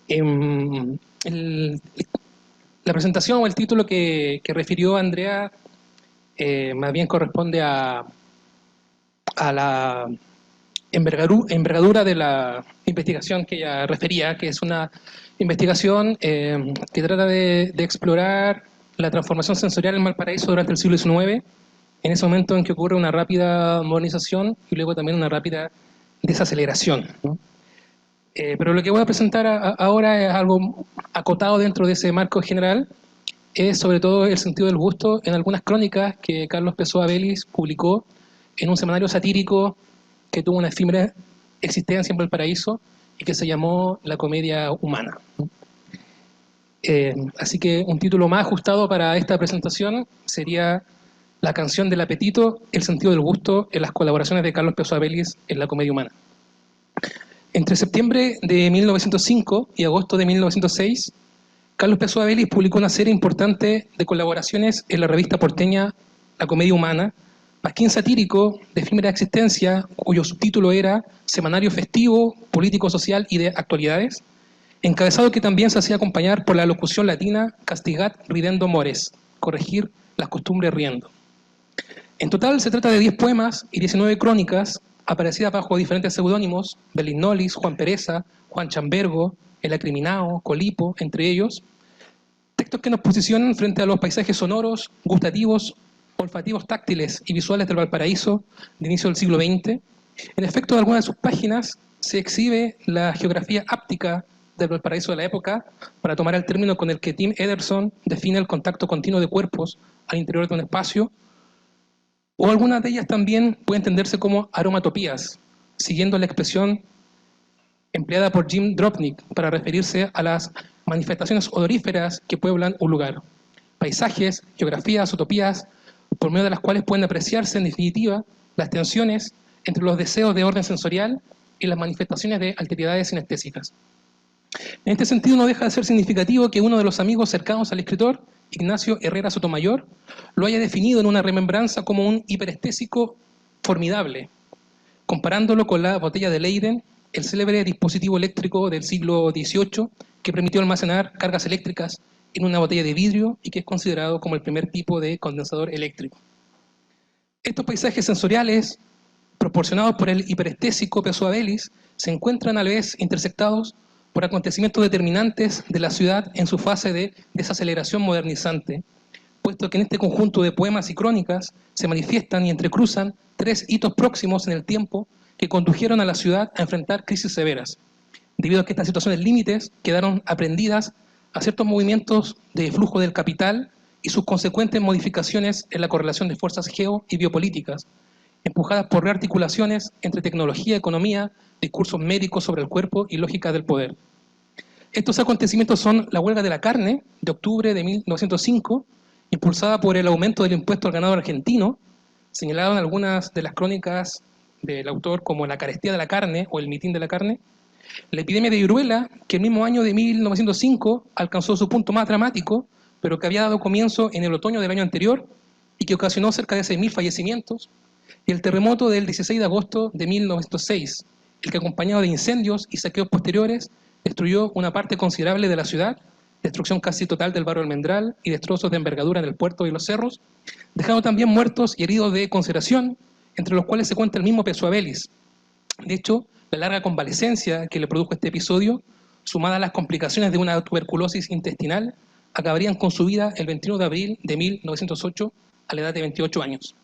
Em, el- la presentación o el título que refirió Andrea más bien corresponde a la envergadura de la investigación que ella refería, que es una investigación que trata de explorar la transformación sensorial en Valparaíso durante el siglo XIX, en ese momento en que ocurre una rápida modernización y luego también una rápida desaceleración, ¿no? Pero lo que voy a presentar ahora es algo acotado dentro de ese marco general, es sobre todo el sentido del gusto en algunas crónicas que Carlos Pessoa Vélez publicó en un semanario satírico que tuvo una efímera existencia en Valparaíso y que se llamó La Comedia Humana. Así que un título más ajustado para esta presentación sería La canción del apetito, el sentido del gusto en las colaboraciones de Carlos Pessoa Vélez en La Comedia Humana. Entre septiembre de 1905 y agosto de 1906, Carlos Pessoa Vélez publicó una serie importante de colaboraciones en la revista porteña La Comedia Humana, pasquín satírico de efímera existencia, cuyo subtítulo era Semanario Festivo, Político Social y de Actualidades, encabezado que también se hacía acompañar por la locución latina Castigat ridendo mores, corregir las costumbres riendo. En total se trata de 10 poemas y 19 crónicas aparecidas bajo diferentes seudónimos, Belignolis, Juan Pereza, Juan Chambergo, El Acriminao, Colipo, entre ellos, textos que nos posicionan frente a los paisajes sonoros, gustativos, olfativos, táctiles y visuales del Valparaíso de inicio del siglo XX. En efecto, en algunas de sus páginas se exhibe la geografía áptica del Valparaíso de la época, para tomar el término con el que Tim Ederson define el contacto continuo de cuerpos al interior de un espacio, o algunas de ellas también pueden entenderse como aromatopías, siguiendo la expresión empleada por Jim Dropnik para referirse a las manifestaciones odoríferas que pueblan un lugar. Paisajes, geografías, utopías, por medio de las cuales pueden apreciarse en definitiva las tensiones entre los deseos de orden sensorial y las manifestaciones de alteridades sinestésicas. En este sentido no deja de ser significativo que uno de los amigos cercanos al escritor, Ignacio Herrera Sotomayor, lo haya definido en una remembranza como un hiperestésico formidable, comparándolo con la botella de Leyden, el célebre dispositivo eléctrico del siglo XVIII que permitió almacenar cargas eléctricas en una botella de vidrio y que es considerado como el primer tipo de condensador eléctrico. Estos paisajes sensoriales, proporcionados por el hiperestésico Pessoa Vélez, se encuentran a la vez intersectados por acontecimientos determinantes de la ciudad en su fase de desaceleración modernizante, puesto que en este conjunto de poemas y crónicas se manifiestan y entrecruzan 3 hitos próximos en el tiempo que condujeron a la ciudad a enfrentar crisis severas, debido a que estas situaciones límites quedaron aprendidas a ciertos movimientos de flujo del capital y sus consecuentes modificaciones en la correlación de fuerzas geo y biopolíticas, empujadas por rearticulaciones entre tecnología, economía, discursos médicos sobre el cuerpo y lógica del poder. Estos acontecimientos son la huelga de la carne de octubre de 1905, impulsada por el aumento del impuesto al ganado argentino, señalado en algunas de las crónicas del autor como la carestía de la carne o el mitin de la carne, la epidemia de viruela, que el mismo año de 1905 alcanzó su punto más dramático, pero que había dado comienzo en el otoño del año anterior y que ocasionó cerca de 6.000 fallecimientos, y el terremoto del 16 de agosto de 1906, el que acompañado de incendios y saqueos posteriores destruyó una parte considerable de la ciudad, destrucción casi total del barrio Almendral y destrozos de envergadura en el puerto y los cerros, dejando también muertos y heridos de consideración, entre los cuales se cuenta el mismo Pessoa Vélez. De hecho, la larga convalecencia que le produjo este episodio, sumada a las complicaciones de una tuberculosis intestinal, acabarían con su vida el 21 de abril de 1908 a la edad de 28 años.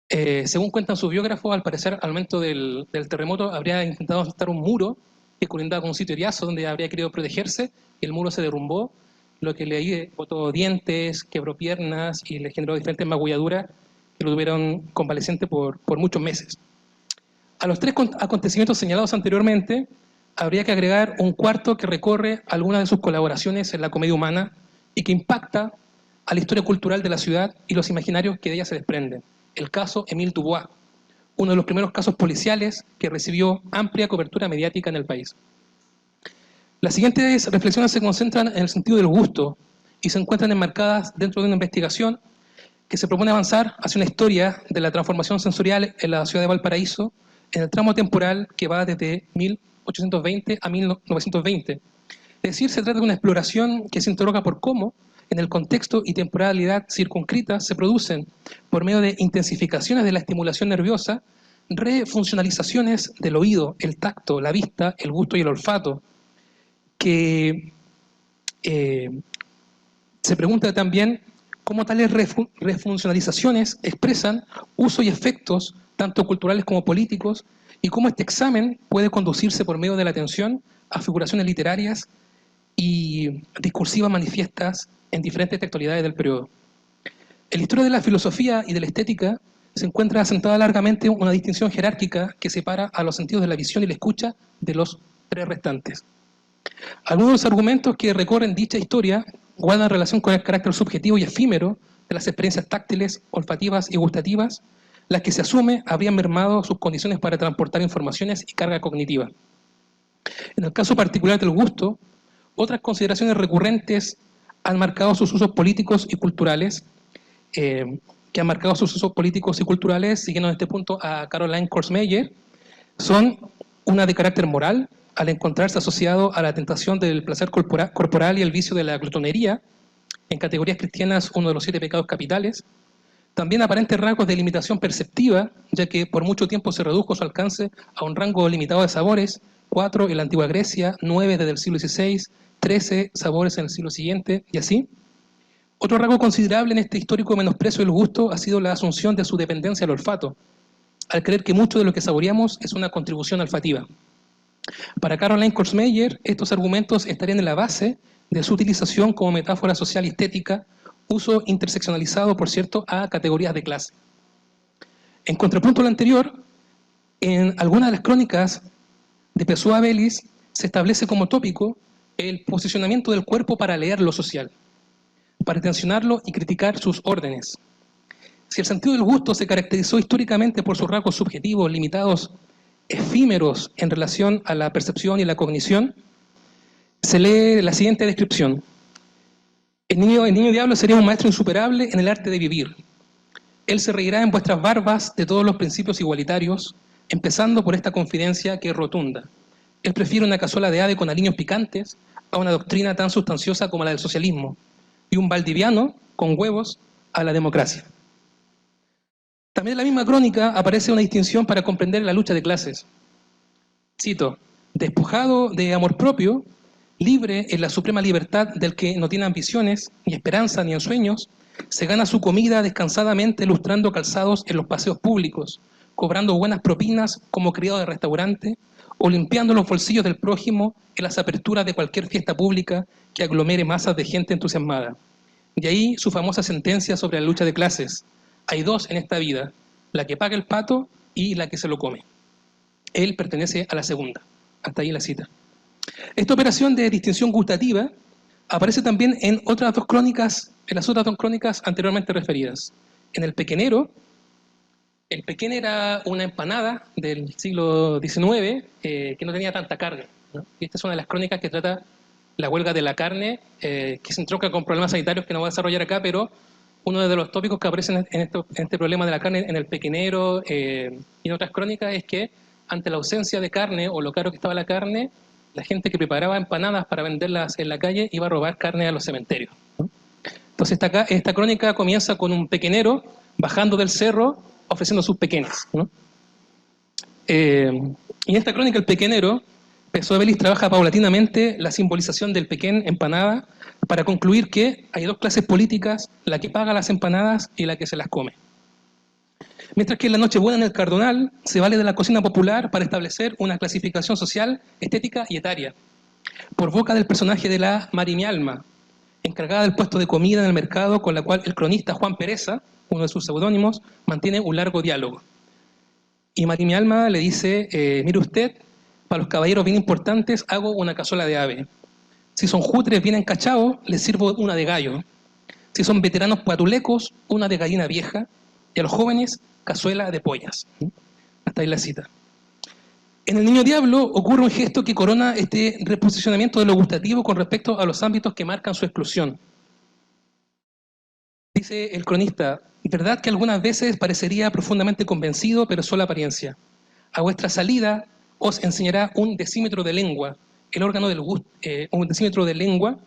Según cuentan sus biógrafos, al parecer al momento del terremoto habría intentado saltar un muro que colindaba con un sitio eriazo donde habría querido protegerse, y el muro se derrumbó, lo que le botó dientes, quebró piernas y le generó diferentes magulladuras que lo tuvieron convaleciente por muchos meses. A los 3 acontecimientos señalados anteriormente, habría que agregar un cuarto que recorre algunas de sus colaboraciones en la comedia humana y que impacta a la historia cultural de la ciudad y los imaginarios que de ella se desprenden. El caso Émile Dubois, uno de los primeros casos policiales que recibió amplia cobertura mediática en el país. Las siguientes reflexiones se concentran en el sentido del gusto y se encuentran enmarcadas dentro de una investigación que se propone avanzar hacia una historia de la transformación sensorial en la ciudad de Valparaíso en el tramo temporal que va desde 1820 a 1920. Es decir, se trata de una exploración que se interroga por cómo, en el contexto y temporalidad circunscritas, se producen, por medio de intensificaciones de la estimulación nerviosa, refuncionalizaciones del oído, el tacto, la vista, el gusto y el olfato, que se pregunta también cómo tales refuncionalizaciones expresan usos y efectos, tanto culturales como políticos, y cómo este examen puede conducirse por medio de la atención a figuraciones literarias y discursivas manifiestas en diferentes textualidades del periodo. En la historia de la filosofía y de la estética se encuentra asentada largamente una distinción jerárquica que separa a los sentidos de la visión y la escucha de los tres restantes. Algunos de los argumentos que recorren dicha historia guardan relación con el carácter subjetivo y efímero de las experiencias táctiles, olfativas y gustativas, las que se asume habrían mermado sus condiciones para transportar informaciones y carga cognitiva. En el caso particular del gusto, otras consideraciones recurrentes han marcado sus usos políticos y culturales, siguiendo en este punto a Caroline Korsmeyer, son una de carácter moral, al encontrarse asociado a la tentación del placer corporal y el vicio de la glotonería, en categorías cristianas uno de los 7 pecados capitales, también aparentes rasgos de limitación perceptiva, ya que por mucho tiempo se redujo su alcance a un rango limitado de sabores, 4 en la antigua Grecia, 9 desde el siglo XVI, 13 sabores en el siglo siguiente, y así. Otro rasgo considerable en este histórico menosprecio del gusto ha sido la asunción de su dependencia al olfato, al creer que mucho de lo que saboreamos es una contribución olfativa. Para Caroline Korsmeyer, estos argumentos estarían en la base de su utilización como metáfora social y estética, uso interseccionalizado, por cierto, a categorías de clase. En contrapunto a lo anterior, en algunas de las crónicas de Pessoa-Bellis se establece como tópico el posicionamiento del cuerpo para leer lo social, para tensionarlo y criticar sus órdenes. Si el sentido del gusto se caracterizó históricamente por sus rasgos subjetivos, limitados, efímeros en relación a la percepción y la cognición, se lee la siguiente descripción. El niño diablo sería un maestro insuperable en el arte de vivir. Él se reirá en vuestras barbas de todos los principios igualitarios, empezando por esta confidencia que es rotunda. Él prefiere una cazuela de ave con aliños picantes a una doctrina tan sustanciosa como la del socialismo, y un valdiviano con huevos a la democracia. También en la misma crónica aparece una distinción para comprender la lucha de clases. Cito, despojado de amor propio, libre en la suprema libertad del que no tiene ambiciones, ni esperanza, ni ensueños, se gana su comida descansadamente lustrando calzados en los paseos públicos, cobrando buenas propinas como criado de restaurante, o limpiando los bolsillos del prójimo en las aperturas de cualquier fiesta pública que aglomere masas de gente entusiasmada. De ahí su famosa sentencia sobre la lucha de clases. Hay dos en esta vida, la que paga el pato y la que se lo come. Él pertenece a la segunda. Hasta ahí la cita. Esta operación de distinción gustativa aparece también en las otras dos crónicas anteriormente referidas. En el Pequenero, el pequeño era una empanada del siglo XIX que no tenía tanta carne, ¿no? Y esta es una de las crónicas que trata la huelga de la carne, que se entronca con problemas sanitarios que no voy a desarrollar acá, pero uno de los tópicos que aparecen en este problema de la carne en el Pequenero y en otras crónicas es que ante la ausencia de carne o lo caro que estaba la carne, la gente que preparaba empanadas para venderlas en la calle iba a robar carne a los cementerios, ¿no? Entonces esta crónica comienza con un pequenero bajando del cerro ofreciendo sus pequeñas, ¿no? Y en esta crónica el pequenero, Pessoa-Bellis trabaja paulatinamente la simbolización del pequén empanada para concluir que hay dos clases políticas, la que paga las empanadas y la que se las come. Mientras que en la Nochebuena en el Cardonal se vale de la cocina popular para establecer una clasificación social, estética y etaria, por boca del personaje de la Marimialma, encargada del puesto de comida en el mercado, con la cual el cronista Juan Pereza, uno de sus seudónimos, mantiene un largo diálogo. Y Marimialma le dice, mire usted, para los caballeros bien importantes hago una cazuela de ave. Si son jutres bien encachados, les sirvo una de gallo. Si son veteranos patulecos, una de gallina vieja. Y a los jóvenes, cazuela de pollas. Hasta ahí la cita. En el Niño Diablo ocurre un gesto que corona este reposicionamiento de lo gustativo con respecto a los ámbitos que marcan su exclusión. Dice el cronista, verdad que algunas veces parecería profundamente convencido, pero solo apariencia. A vuestra salida, os enseñará un decímetro de lengua, el órgano del gusto, un decímetro de lengua,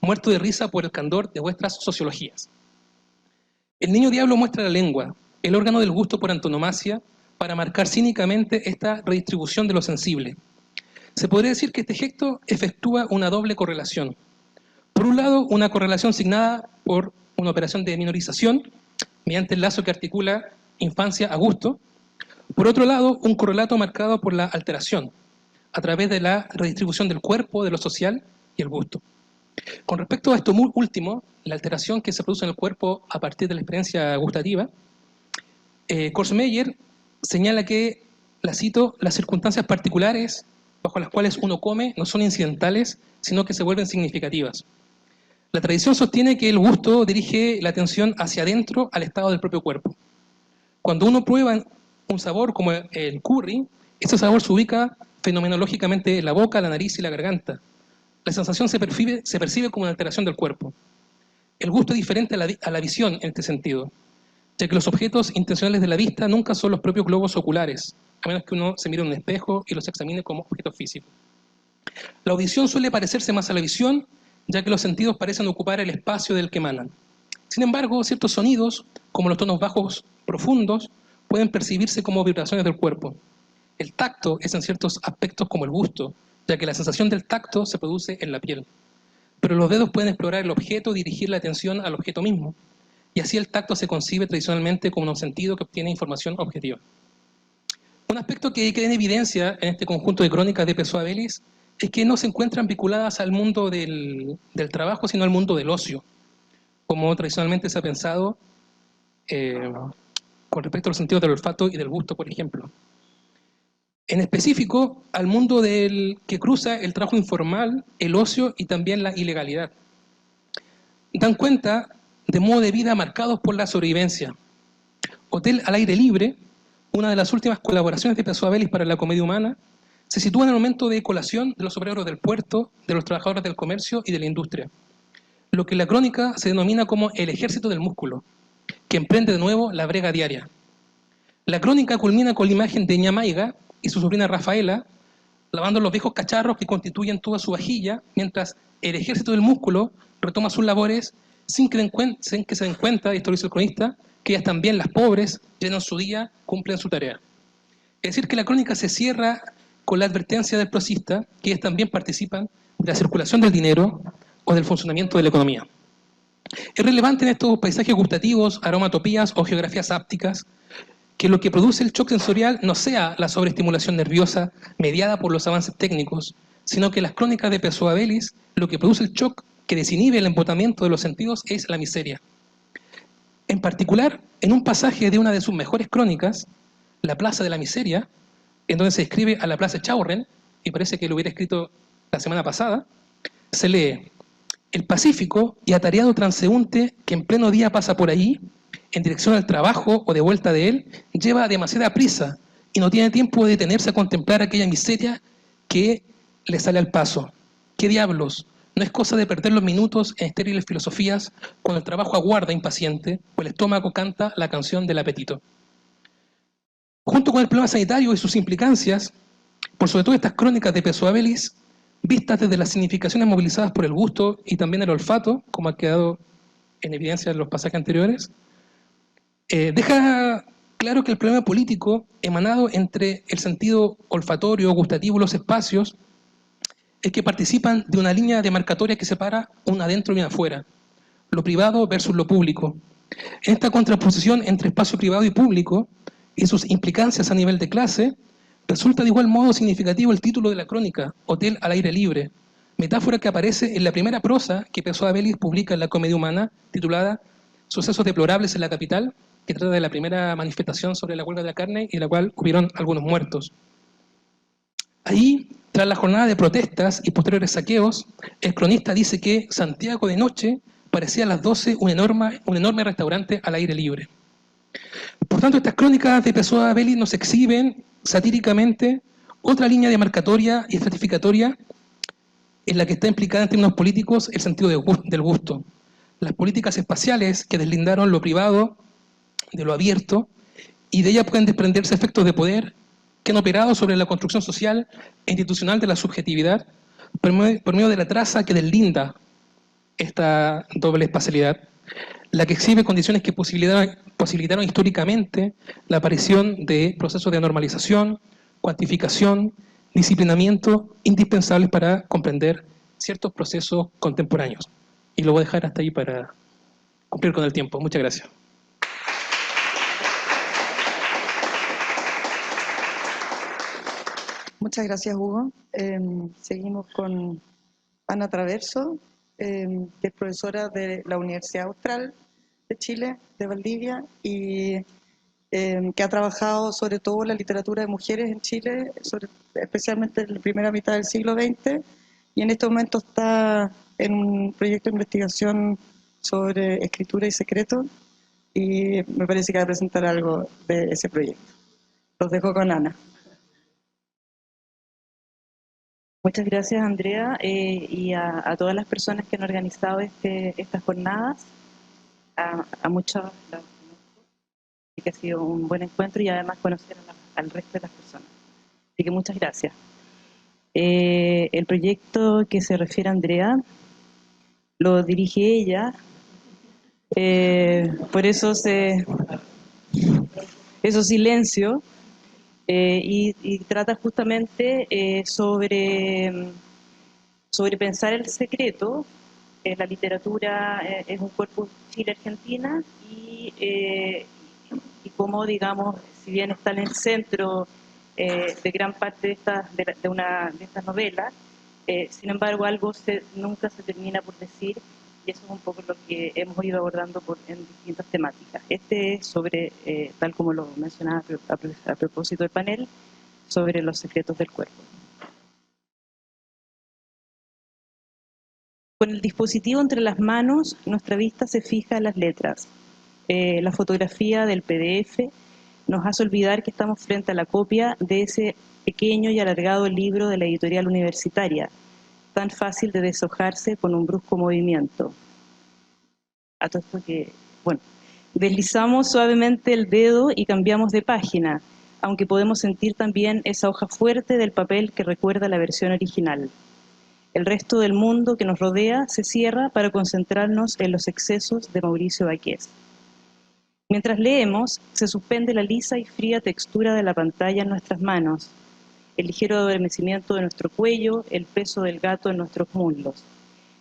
muerto de risa por el candor de vuestras sociologías. El niño diablo muestra la lengua, el órgano del gusto por antonomasia, para marcar cínicamente esta redistribución de lo sensible. Se podría decir que este gesto efectúa una doble correlación. Por un lado, una correlación signada por una operación de minorización, mediante el lazo que articula infancia a gusto. Por otro lado, un correlato marcado por la alteración, a través de la redistribución del cuerpo, de lo social y el gusto. Con respecto a esto último, la alteración que se produce en el cuerpo a partir de la experiencia gustativa, Kurzweil señala que, la cito, las circunstancias particulares bajo las cuales uno come no son incidentales, sino que se vuelven significativas. La tradición sostiene que el gusto dirige la atención hacia adentro al estado del propio cuerpo. Cuando uno prueba un sabor como el curry, ese sabor se ubica fenomenológicamente en la boca, la nariz y la garganta. La sensación se percibe como una alteración del cuerpo. El gusto es diferente a la visión en este sentido, ya que los objetos intencionales de la vista nunca son los propios globos oculares, a menos que uno se mire en un espejo y los examine como objetos físicos. La audición suele parecerse más a la visión, ya que los sentidos parecen ocupar el espacio del que emanan. Sin embargo, ciertos sonidos, como los tonos bajos profundos, pueden percibirse como vibraciones del cuerpo. El tacto es en ciertos aspectos como el gusto, ya que la sensación del tacto se produce en la piel. Pero los dedos pueden explorar el objeto y dirigir la atención al objeto mismo. Y así el tacto se concibe tradicionalmente como un sentido que obtiene información objetiva. Un aspecto que queda en evidencia en este conjunto de crónicas de Pessoa-Bellis es que no se encuentran vinculadas al mundo del trabajo, sino al mundo del ocio, como tradicionalmente se ha pensado con respecto a los sentidos del olfato y del gusto, por ejemplo. En específico, al mundo que cruza el trabajo informal, el ocio y también la ilegalidad. Dan cuenta de modo de vida marcados por la sobrevivencia. Hotel al aire libre, una de las últimas colaboraciones de Pessoa-Bellis para la comedia humana, se sitúa en el momento de colación de los obreros del puerto, de los trabajadores del comercio y de la industria. Lo que en la crónica se denomina como el ejército del músculo, que emprende de nuevo la brega diaria. La crónica culmina con la imagen de Ñamaiga y su sobrina Rafaela lavando los viejos cacharros que constituyen toda su vajilla, mientras el ejército del músculo retoma sus labores sin que se den cuenta, y esto lo dice el cronista, que ellas también, las pobres, llenan su día, cumplen su tarea. Es decir, que la crónica se cierra con la advertencia del prosista que ellas también participan de la circulación del dinero o del funcionamiento de la economía. Es relevante en estos paisajes gustativos, aromatopías o geografías ápticas que lo que produce el shock sensorial no sea la sobreestimulación nerviosa mediada por los avances técnicos, sino que las crónicas de Pessoa-Bellis, lo que produce el shock que desinhibe el embotamiento de los sentidos es la miseria. En particular, en un pasaje de una de sus mejores crónicas, La Plaza de la Miseria, en donde se describe a la Plaza Chaurren, y parece que lo hubiera escrito la semana pasada, se lee: el pacífico y atareado transeúnte que en pleno día pasa por allí, en dirección al trabajo o de vuelta de él, lleva demasiada prisa y no tiene tiempo de detenerse a contemplar aquella miseria que le sale al paso. ¿Qué diablos? No es cosa de perder los minutos en estériles filosofías cuando el trabajo aguarda impaciente o el estómago canta la canción del apetito. Junto con el problema sanitario y sus implicancias, por sobre todo estas crónicas de Pessoa-Bellis, vistas desde las significaciones movilizadas por el gusto y también el olfato, como ha quedado en evidencia en los pasajes anteriores, deja claro que el problema político emanado entre el sentido olfatorio, gustativo y los espacios es que participan de una línea demarcatoria que separa un adentro y un afuera, lo privado versus lo público. En esta contraposición entre espacio privado y público y sus implicancias a nivel de clase, resulta de igual modo significativo el título de la crónica, Hotel al aire libre, metáfora que aparece en la primera prosa que Pessoa-Bellis publica en la Comedia Humana, titulada Sucesos deplorables en la capital, que trata de la primera manifestación sobre la huelga de la carne y en la cual hubieron algunos muertos. Ahí, tras la jornada de protestas y posteriores saqueos, el cronista dice que Santiago de noche parecía a las 12 un enorme restaurante al aire libre. Por tanto, estas crónicas de Pessoa-Bellis nos exhiben satíricamente otra línea demarcatoria y estratificatoria en la que está implicada en términos políticos el sentido del gusto. Las políticas espaciales que deslindaron lo privado de lo abierto, y de ella pueden desprenderse efectos de poder que han operado sobre la construcción social e institucional de la subjetividad por medio de la traza que deslinda esta doble espacialidad, la que exhibe condiciones que posibilitaron históricamente la aparición de procesos de normalización, cuantificación, disciplinamiento indispensables para comprender ciertos procesos contemporáneos. Y lo voy a dejar hasta ahí para cumplir con el tiempo. Muchas gracias. Muchas gracias, Hugo. Seguimos con Ana Traverso, que es profesora de la Universidad Austral de Chile, de Valdivia, y que ha trabajado sobre todo la literatura de mujeres en Chile, especialmente en la primera mitad del siglo XX, y en este momento está en un proyecto de investigación sobre escritura y secreto, y me parece que va a presentar algo de ese proyecto. Los dejo con Ana. Muchas gracias, Andrea, y a todas las personas que han organizado estas jornadas, a muchos que ha sido un buen encuentro y además conocer al resto de las personas. Así que muchas gracias. El proyecto que se refiere a Andrea lo dirige ella, por eso silencio. Y trata justamente sobre pensar el secreto. La literatura es un cuerpo Chile-Argentina y cómo, digamos, si bien está en el centro de gran parte de estas novelas, sin embargo algo nunca se termina por decir, y eso es un poco lo que hemos ido abordando en distintas temáticas. Este es sobre, tal como lo mencionaba a propósito del panel, sobre los secretos del cuerpo. Con el dispositivo entre las manos, nuestra vista se fija en las letras. La fotografía del PDF nos hace olvidar que estamos frente a la copia de ese pequeño y alargado libro de la editorial universitaria, tan fácil de deshojarse con un brusco movimiento. A todo esto que, bueno, deslizamos suavemente el dedo y cambiamos de página, aunque podemos sentir también esa hoja fuerte del papel que recuerda la versión original. El resto del mundo que nos rodea se cierra para concentrarnos en los excesos de Mauricio Baqués. Mientras leemos, se suspende la lisa y fría textura de la pantalla en nuestras manos, el ligero adormecimiento de nuestro cuello, el peso del gato en nuestros muslos.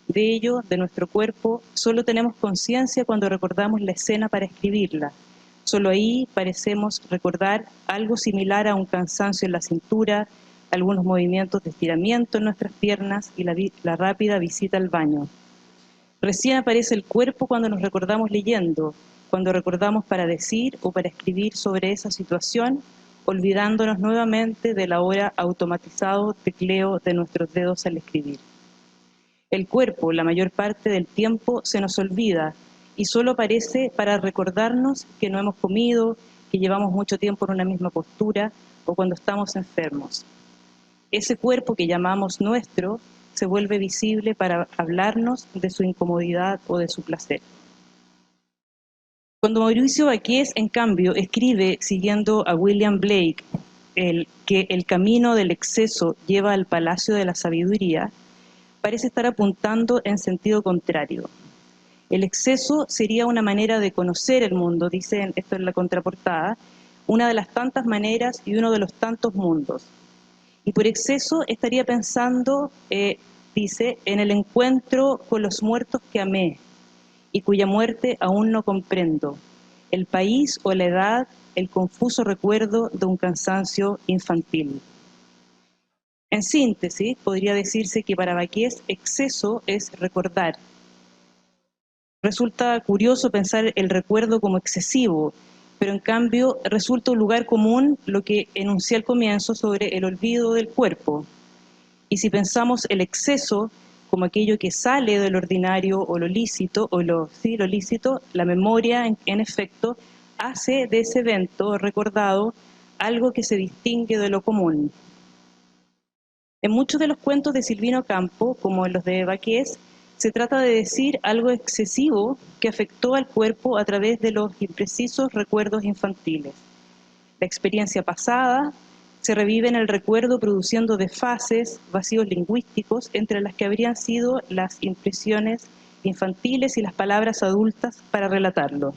De ello, de nuestro cuerpo, solo tenemos conciencia cuando recordamos la escena para escribirla. Solo ahí parecemos recordar algo similar a un cansancio en la cintura, algunos movimientos de estiramiento en nuestras piernas y la rápida visita al baño. Recién aparece el cuerpo cuando nos recordamos leyendo, cuando recordamos para decir o para escribir sobre esa situación, olvidándonos nuevamente del ahora automatizado tecleo de nuestros dedos al escribir. El cuerpo, la mayor parte del tiempo, se nos olvida y solo aparece para recordarnos que no hemos comido, que llevamos mucho tiempo en una misma postura o cuando estamos enfermos. Ese cuerpo que llamamos nuestro se vuelve visible para hablarnos de su incomodidad o de su placer. Cuando Mauricio Baqués, en cambio, escribe, siguiendo a William Blake, que el camino del exceso lleva al palacio de la sabiduría, parece estar apuntando en sentido contrario. El exceso sería una manera de conocer el mundo, dicen, esto en la contraportada, una de las tantas maneras y uno de los tantos mundos. Y por exceso estaría pensando, dice, en el encuentro con los muertos que amé y cuya muerte aún no comprendo, el país o la edad, el confuso recuerdo de un cansancio infantil. En síntesis, podría decirse que para Baqués exceso es recordar. Resulta curioso pensar el recuerdo como excesivo, pero en cambio resulta un lugar común lo que enuncié al comienzo sobre el olvido del cuerpo. Y si pensamos el exceso como aquello que sale de lo ordinario o lo lícito, lo lícito, la memoria, en efecto, hace de ese evento recordado algo que se distingue de lo común. En muchos de los cuentos de Silvino Campo, como en los de Baqués, se trata de decir algo excesivo que afectó al cuerpo a través de los imprecisos recuerdos infantiles. La experiencia pasada Se revive en el recuerdo produciendo desfases, vacíos lingüísticos, entre las que habrían sido las impresiones infantiles y las palabras adultas para relatarlo.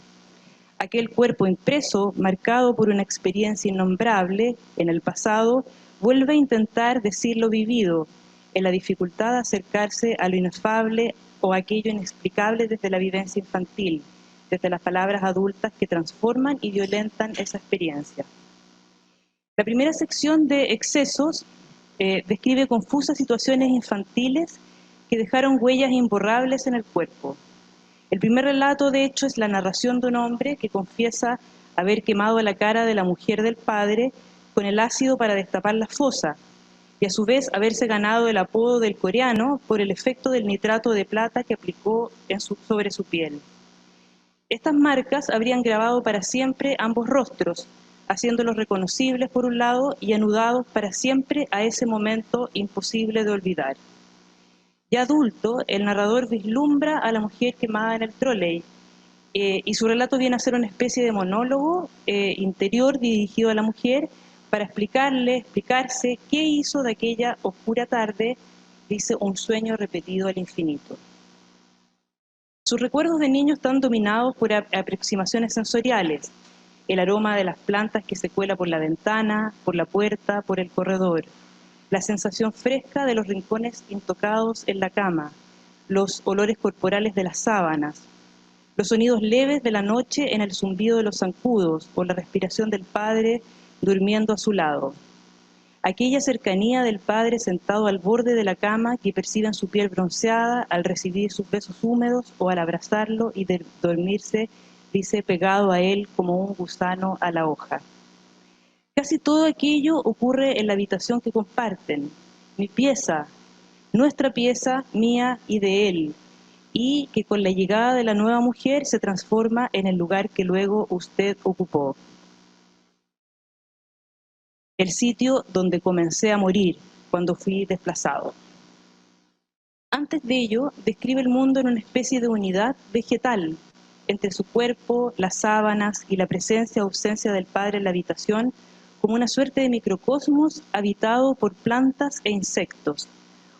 Aquel cuerpo impreso, marcado por una experiencia innombrable en el pasado, vuelve a intentar decir lo vivido, en la dificultad de acercarse a lo inefable o aquello inexplicable desde la vivencia infantil, desde las palabras adultas que transforman y violentan esa experiencia. La primera sección de Excesos describe confusas situaciones infantiles que dejaron huellas imborrables en el cuerpo. El primer relato, de hecho, es la narración de un hombre que confiesa haber quemado la cara de la mujer del padre con el ácido para destapar la fosa, y a su vez haberse ganado el apodo del coreano por el efecto del nitrato de plata que aplicó sobre su piel. Estas marcas habrían grabado para siempre ambos rostros, haciéndolos reconocibles por un lado y anudados para siempre a ese momento imposible de olvidar. Ya adulto, el narrador vislumbra a la mujer quemada en el trolley y su relato viene a ser una especie de monólogo interior dirigido a la mujer para explicarse qué hizo de aquella oscura tarde, dice, un sueño repetido al infinito. Sus recuerdos de niño están dominados por aproximaciones sensoriales, el aroma de las plantas que se cuela por la ventana, por la puerta, por el corredor, la sensación fresca de los rincones intocados en la cama, los olores corporales de las sábanas, los sonidos leves de la noche en el zumbido de los zancudos o la respiración del padre durmiendo a su lado. Aquella cercanía del padre sentado al borde de la cama que percibe en su piel bronceada al recibir sus besos húmedos o al abrazarlo y dormirse, dice, pegado a él como un gusano a la hoja. Casi todo aquello ocurre en la habitación que comparten, mi pieza, nuestra pieza, mía y de él, y que con la llegada de la nueva mujer se transforma en el lugar que luego usted ocupó. El sitio donde comencé a morir cuando fui desplazado. Antes de ello, describe el mundo en una especie de unidad vegetal, entre su cuerpo, las sábanas y la presencia o ausencia del padre en la habitación, como una suerte de microcosmos habitado por plantas e insectos,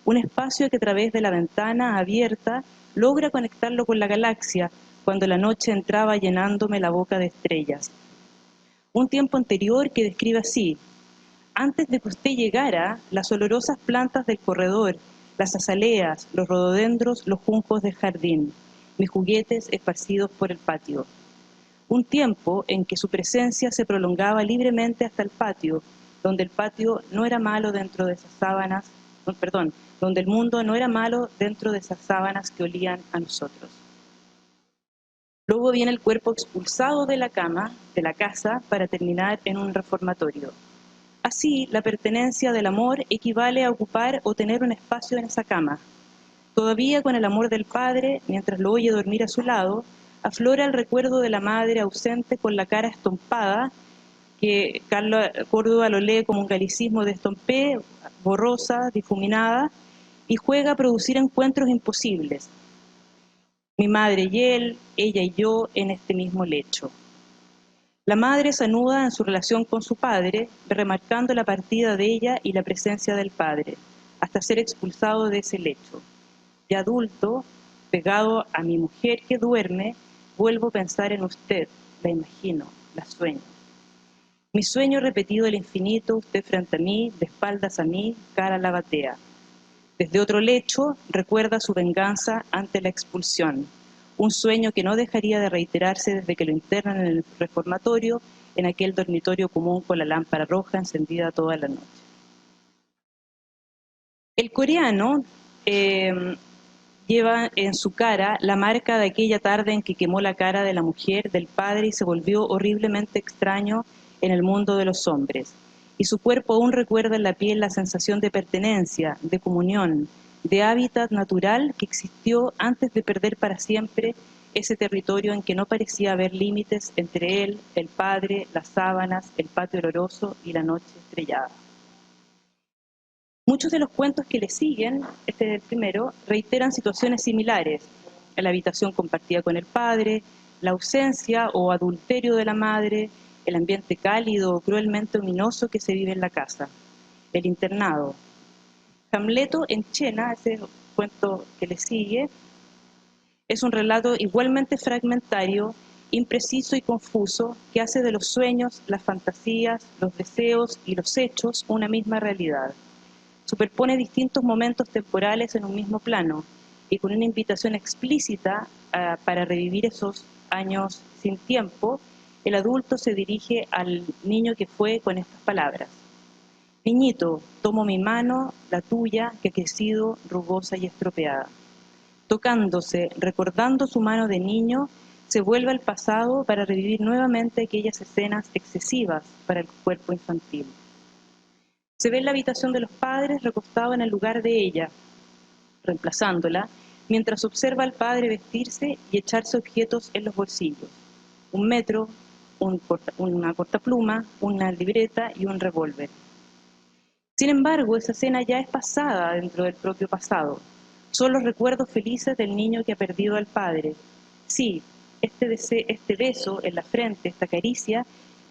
un espacio que a través de la ventana abierta logra conectarlo con la galaxia cuando la noche entraba llenándome la boca de estrellas. Un tiempo anterior que describe así: antes de que usted llegara, las olorosas plantas del corredor, las azaleas, los rododendros, los juncos del jardín, mis juguetes esparcidos por el patio. Un tiempo en que su presencia se prolongaba libremente hasta el patio, donde el patio no era malo dentro de esas sábanas, donde el mundo no era malo dentro de esas sábanas que olían a nosotros. Luego viene el cuerpo expulsado de la cama, de la casa, para terminar en un reformatorio. Así, la pertenencia del amor equivale a ocupar o tener un espacio en esa cama. Todavía con el amor del padre, mientras lo oye dormir a su lado, aflora el recuerdo de la madre ausente con la cara estompada, que Carlos Córdoba lo lee como un galicismo de estompé, borrosa, difuminada, y juega a producir encuentros imposibles. Mi madre y él, ella y yo en este mismo lecho. La madre se anuda en su relación con su padre, remarcando la partida de ella y la presencia del padre, hasta ser expulsado de ese lecho. Ya adulto, pegado a mi mujer que duerme, vuelvo a pensar en usted, la imagino, la sueño. Mi sueño repetido del infinito, usted frente a mí, de espaldas a mí, cara a la batea. Desde otro lecho, recuerda su venganza ante la expulsión. Un sueño que no dejaría de reiterarse desde que lo internan en el reformatorio, en aquel dormitorio común con la lámpara roja encendida toda la noche. El coreano lleva en su cara la marca de aquella tarde en que quemó la cara de la mujer, del padre, y se volvió horriblemente extraño en el mundo de los hombres. Y su cuerpo aún recuerda en la piel la sensación de pertenencia, de comunión, de hábitat natural que existió antes de perder para siempre ese territorio en que no parecía haber límites entre él, el padre, las sábanas, el patio oloroso y la noche estrellada. Muchos de los cuentos que le siguen, este es el primero, reiteran situaciones similares: la habitación compartida con el padre, la ausencia o adulterio de la madre, el ambiente cálido, cruelmente ominoso que se vive en la casa, el internado. Hamleto en Chena, ese cuento que le sigue, es un relato igualmente fragmentario, impreciso y confuso, que hace de los sueños, las fantasías, los deseos y los hechos una misma realidad. Superpone distintos momentos temporales en un mismo plano y con una invitación explícita para revivir esos años sin tiempo, el adulto se dirige al niño que fue con estas palabras. Niñito, tomo mi mano, la tuya, que ha crecido, rugosa y estropeada. Tocándose, recordando su mano de niño, se vuelve al pasado para revivir nuevamente aquellas escenas excesivas para el cuerpo infantil. Se ve en la habitación de los padres recostado en el lugar de ella, reemplazándola, mientras observa al padre vestirse y echarse objetos en los bolsillos. Un metro, una cortapluma, una libreta y un revólver. Sin embargo, esa escena ya es pasada dentro del propio pasado. Son los recuerdos felices del niño que ha perdido al padre. Sí, este beso en la frente, esta caricia,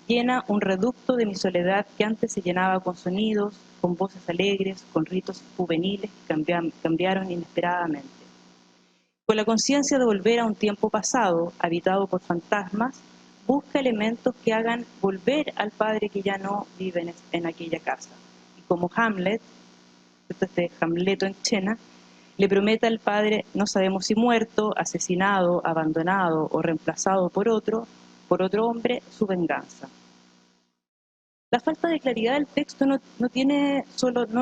llena un reducto de mi soledad que antes se llenaba con sonidos, con voces alegres, con ritos juveniles que cambiaron inesperadamente. Con la conciencia de volver a un tiempo pasado, habitado por fantasmas, busca elementos que hagan volver al padre que ya no vive en aquella casa. Y como Hamlet, Hamleto en Chena, le promete al padre, no sabemos si muerto, asesinado, abandonado o reemplazado por otro hombre, su venganza. La falta de claridad del texto no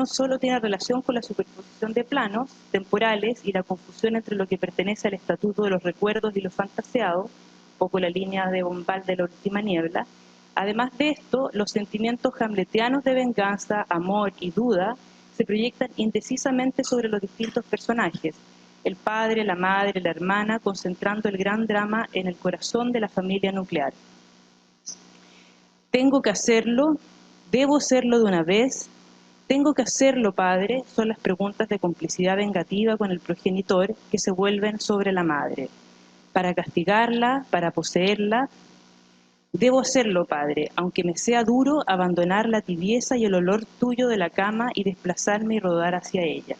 solo tiene relación con la superposición de planos temporales y la confusión entre lo que pertenece al estatuto de los recuerdos y lo fantaseado, poco la línea de Bombal de La última niebla. Además de esto, los sentimientos hamletianos de venganza, amor y duda se proyectan indecisamente sobre los distintos personajes, el padre, la madre, la hermana, concentrando el gran drama en el corazón de la familia nuclear. Tengo que hacerlo, debo hacerlo de una vez, tengo que hacerlo, padre, son las preguntas de complicidad vengativa con el progenitor que se vuelven sobre la madre. Para castigarla, para poseerla, debo hacerlo, padre, aunque me sea duro abandonar la tibieza y el olor tuyo de la cama y desplazarme y rodar hacia ella.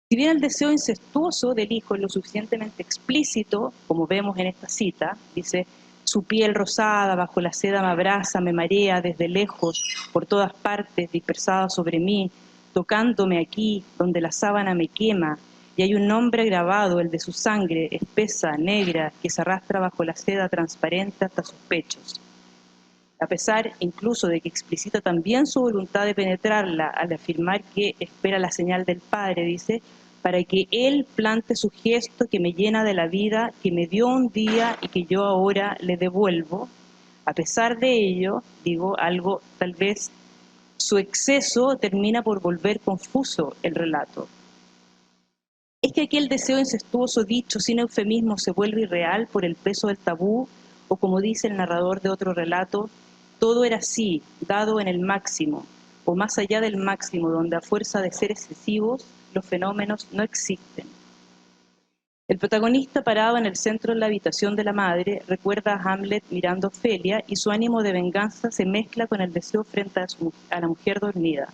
Si bien el deseo incestuoso del hijo es lo suficientemente explícito, como vemos en esta cita, dice, su piel rosada bajo la seda me abraza, me marea desde lejos, por todas partes, dispersada sobre mí, tocándome aquí, donde la sábana me quema, y hay un nombre grabado, el de su sangre, espesa, negra, que se arrastra bajo la seda transparente hasta sus pechos. A pesar incluso de que explicita también su voluntad de penetrarla al afirmar que espera la señal del Padre, dice, para que Él plante su gesto que me llena de la vida que me dio un día y que yo ahora le devuelvo. A pesar de ello, digo algo, tal vez su exceso termina por volver confuso el relato. ¿Es que aquel deseo incestuoso dicho sin eufemismo se vuelve irreal por el peso del tabú? O como dice el narrador de otro relato, todo era así, dado en el máximo, o más allá del máximo, donde a fuerza de ser excesivos, los fenómenos no existen. El protagonista, parado en el centro de la habitación de la madre, recuerda a Hamlet mirando a Ofelia y su ánimo de venganza se mezcla con el deseo frente a la mujer dormida.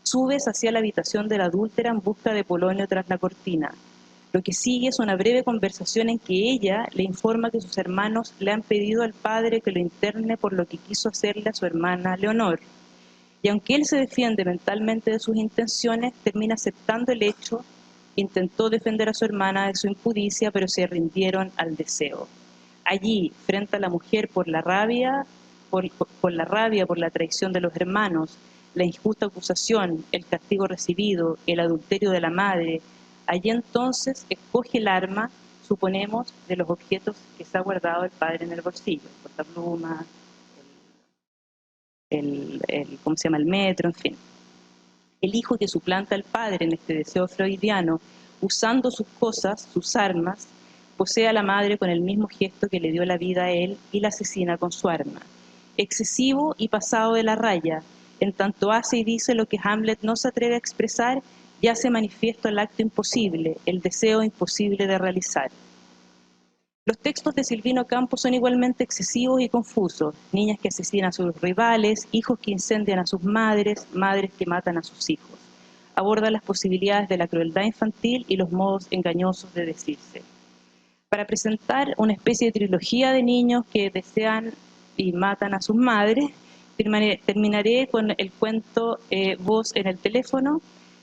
Subes hacia la habitación de la adúltera en busca de Polonio tras la cortina. Lo que sigue es una breve conversación en que ella le informa que sus hermanos le han pedido al padre que lo interne por lo que quiso hacerle a su hermana Leonor. Y aunque él se defiende mentalmente de sus intenciones, termina aceptando el hecho. Intentó defender a su hermana de su impudicia, pero se rindieron al deseo. Allí, frente a la mujer por la rabia, por la traición de los hermanos, la injusta acusación, el castigo recibido, el adulterio de la madre, allí entonces escoge el arma, suponemos, de los objetos que se ha guardado el padre en el bolsillo, el portapluma, ¿cómo se llama? El metro, en fin. El hijo que suplanta al padre en este deseo freudiano, usando sus cosas, sus armas, posee a la madre con el mismo gesto que le dio la vida a él y la asesina con su arma. Excesivo y pasado de la raya, en tanto hace y dice lo que Hamlet no se atreve a expresar, ya se manifiesta el acto imposible, el deseo imposible de realizar. Los textos de Silvino Campos son igualmente excesivos y confusos. Niñas que asesinan a sus rivales, hijos que incendian a sus madres, madres que matan a sus hijos. Aborda las posibilidades de la crueldad infantil y los modos engañosos de decirse. Para presentar una especie de trilogía de niños que desean y matan a sus madres, terminaré con el cuento Voz en el teléfono,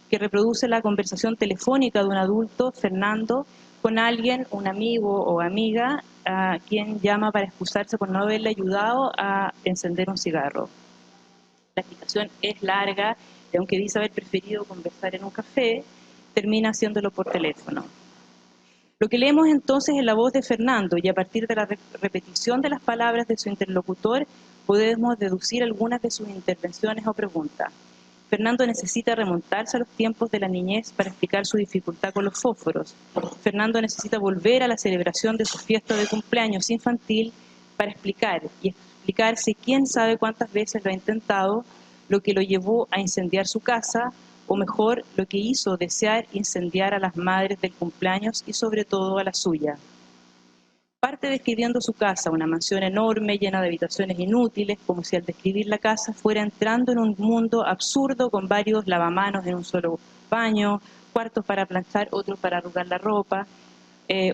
que reproduce la conversación telefónica de un adulto, Fernando, con alguien, un amigo o amiga, a quien llama para excusarse por no haberle ayudado a encender un cigarro. La explicación es larga y aunque dice haber preferido conversar en un café, termina haciéndolo por teléfono. Lo que leemos entonces es la voz de Fernando y a partir de la repetición de las palabras de su interlocutor podemos deducir algunas de sus intervenciones o preguntas. Fernando necesita remontarse a los tiempos de la niñez para explicar su dificultad con los fósforos. Fernando necesita volver a la celebración de su fiesta de cumpleaños infantil para explicarse quién sabe cuántas veces lo ha intentado, lo que lo llevó a incendiar su casa, o mejor, lo que hizo desear incendiar a las madres del cumpleaños y sobre todo a la suya. Parte describiendo su casa, una mansión enorme llena de habitaciones inútiles, como si al describir la casa fuera entrando en un mundo absurdo con varios lavamanos en un solo baño, cuartos para planchar, otros para arrugar la ropa,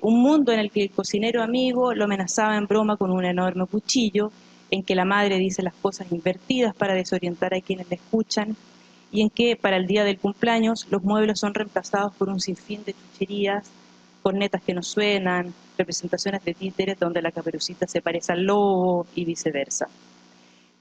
un mundo en el que el cocinero amigo lo amenazaba en broma con un enorme cuchillo, en que la madre dice las cosas invertidas para desorientar a quienes le escuchan, y en que para el día del cumpleaños los muebles son reemplazados por un sinfín de chucherías, cornetas que no suenan, representaciones de títeres donde la Caperucita se parece al lobo y viceversa.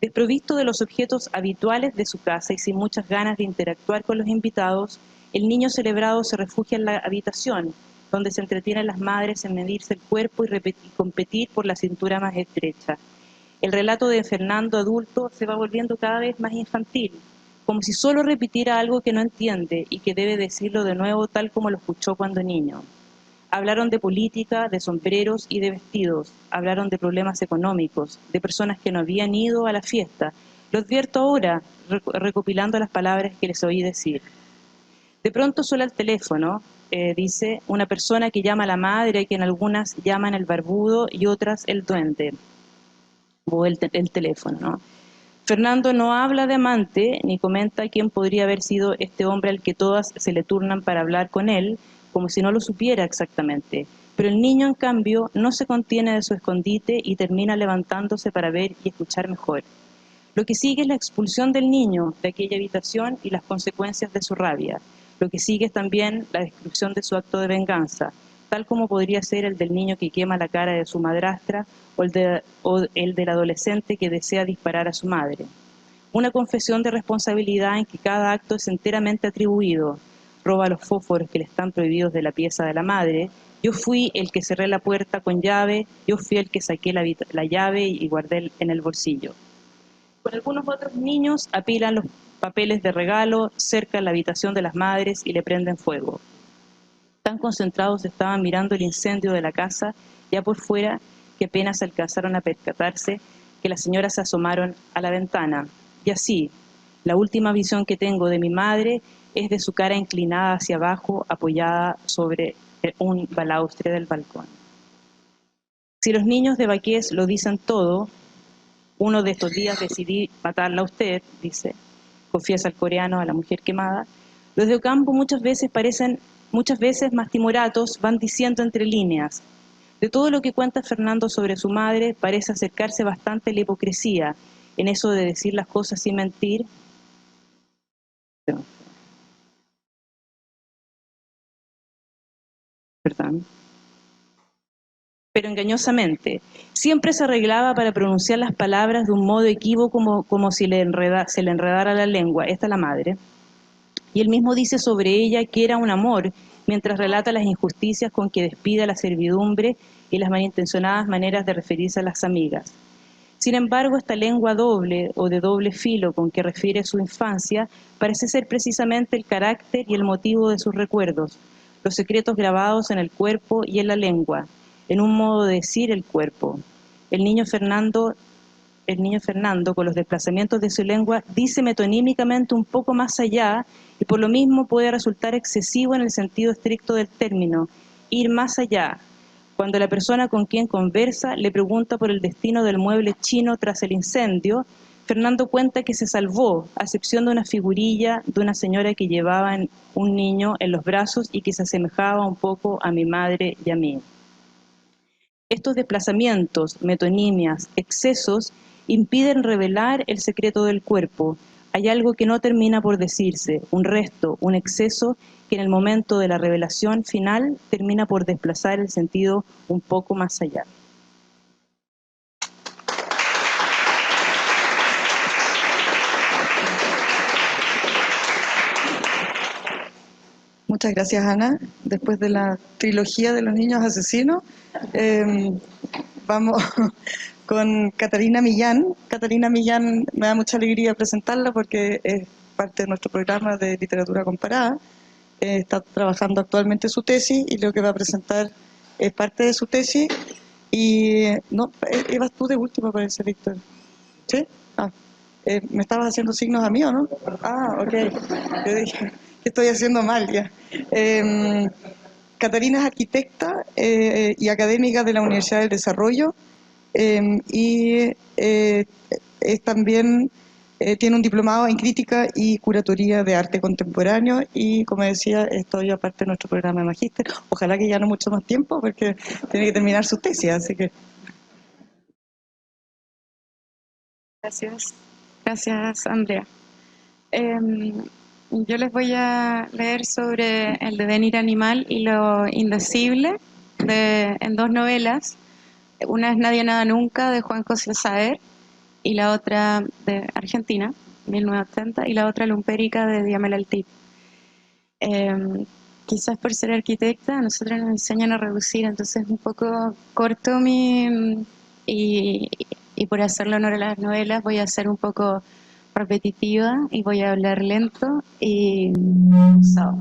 Desprovisto de los objetos habituales de su casa y sin muchas ganas de interactuar con los invitados, el niño celebrado se refugia en la habitación, donde se entretienen las madres en medirse el cuerpo y competir por la cintura más estrecha. El relato de Fernando adulto se va volviendo cada vez más infantil, como si solo repitiera algo que no entiende y que debe decirlo de nuevo tal como lo escuchó cuando niño. Hablaron de política, de sombreros y de vestidos. Hablaron de problemas económicos, de personas que no habían ido a la fiesta. Lo advierto ahora, recopilando las palabras que les oí decir. De pronto suena el teléfono, dice, una persona que llama a la madre, que en algunas llaman el barbudo y otras el duende, o el teléfono, ¿no? Fernando no habla de amante, ni comenta quién podría haber sido este hombre al que todas se le turnan para hablar con él, como si no lo supiera exactamente. Pero el niño, en cambio, no se contiene de su escondite y termina levantándose para ver y escuchar mejor. Lo que sigue es la expulsión del niño de aquella habitación y las consecuencias de su rabia. Lo que sigue es también la descripción de su acto de venganza, tal como podría ser el del niño que quema la cara de su madrastra o el del adolescente que desea disparar a su madre. Una confesión de responsabilidad en que cada acto es enteramente atribuido. Roba los fósforos que le están prohibidos de la pieza de la madre. Yo fui el que cerré la puerta con llave, yo fui el que saqué la llave y guardé en el bolsillo. Con algunos otros niños apilan los papeles de regalo cerca de la habitación de las madres y le prenden fuego. Tan concentrados estaban mirando el incendio de la casa, ya por fuera, que apenas alcanzaron a percatarse que las señoras se asomaron a la ventana. Y así, la última visión que tengo de mi madre es de su cara inclinada hacia abajo, apoyada sobre un balaustre del balcón. Si los niños de Baqués lo dicen todo, uno de estos días decidí matarla a usted, dice, confiesa el coreano a la mujer quemada. Los de Ocampo muchas veces más timoratos van diciendo entre líneas. De todo lo que cuenta Fernando sobre su madre parece acercarse bastante la hipocresía, en eso de decir las cosas sin mentir. Perdón. Pero engañosamente. Siempre se arreglaba para pronunciar las palabras de un modo equívoco como si se le enredara la lengua. Esta es la madre. Y él mismo dice sobre ella que era un amor, mientras relata las injusticias con que despide a la servidumbre y las malintencionadas maneras de referirse a las amigas. Sin embargo, esta lengua doble o de doble filo con que refiere su infancia parece ser precisamente el carácter y el motivo de sus recuerdos, los secretos grabados en el cuerpo y en la lengua, en un modo de decir el cuerpo. El niño Fernando, con los desplazamientos de su lengua, dice metonímicamente un poco más allá y por lo mismo puede resultar excesivo en el sentido estricto del término, ir más allá, Cuando la persona con quien conversa le pregunta por el destino del mueble chino tras el incendio, Fernando cuenta que se salvó, a excepción de una figurilla de una señora que llevaba un niño en los brazos y que se asemejaba un poco a mi madre y a mí. Estos desplazamientos, metonimias, excesos, impiden revelar el secreto del cuerpo. Hay algo que no termina por decirse, un resto, un exceso que en el momento de la revelación final termina por desplazar el sentido un poco más allá. Muchas gracias, Ana. Después de la trilogía de los niños asesinos, vamos con Catalina Millán. Catalina Millán, me da mucha alegría presentarla porque es parte de nuestro programa de literatura comparada. Está trabajando actualmente su tesis y lo que va a presentar es parte de su tesis. Y no, ibas tú de último, parece, Víctor. ¿Sí? Me estabas haciendo signos a mí, ¿o no? Ok. Yo dije, ¿qué estoy haciendo mal ya? Catalina es arquitecta y académica de la Universidad del Desarrollo y es también tiene un diplomado en crítica y curatoría de arte contemporáneo y, como decía, estoy aparte de nuestro programa de magíster. Ojalá que ya no mucho más tiempo porque tiene que terminar su tesis, así que... Gracias. Gracias, Andrea. Yo les voy a leer sobre el devenir animal y lo indecible en dos novelas. Una es Nadie Nada Nunca, de Juan José Saer, y la otra de Argentina, 1980, y la otra Lumpérica, de Diamel Altip. Quizás por ser arquitecta, a nosotros nos enseñan a reducir, entonces un poco corto y por hacerle honor a las novelas voy a ser un poco repetitiva y voy a hablar lento y pausado.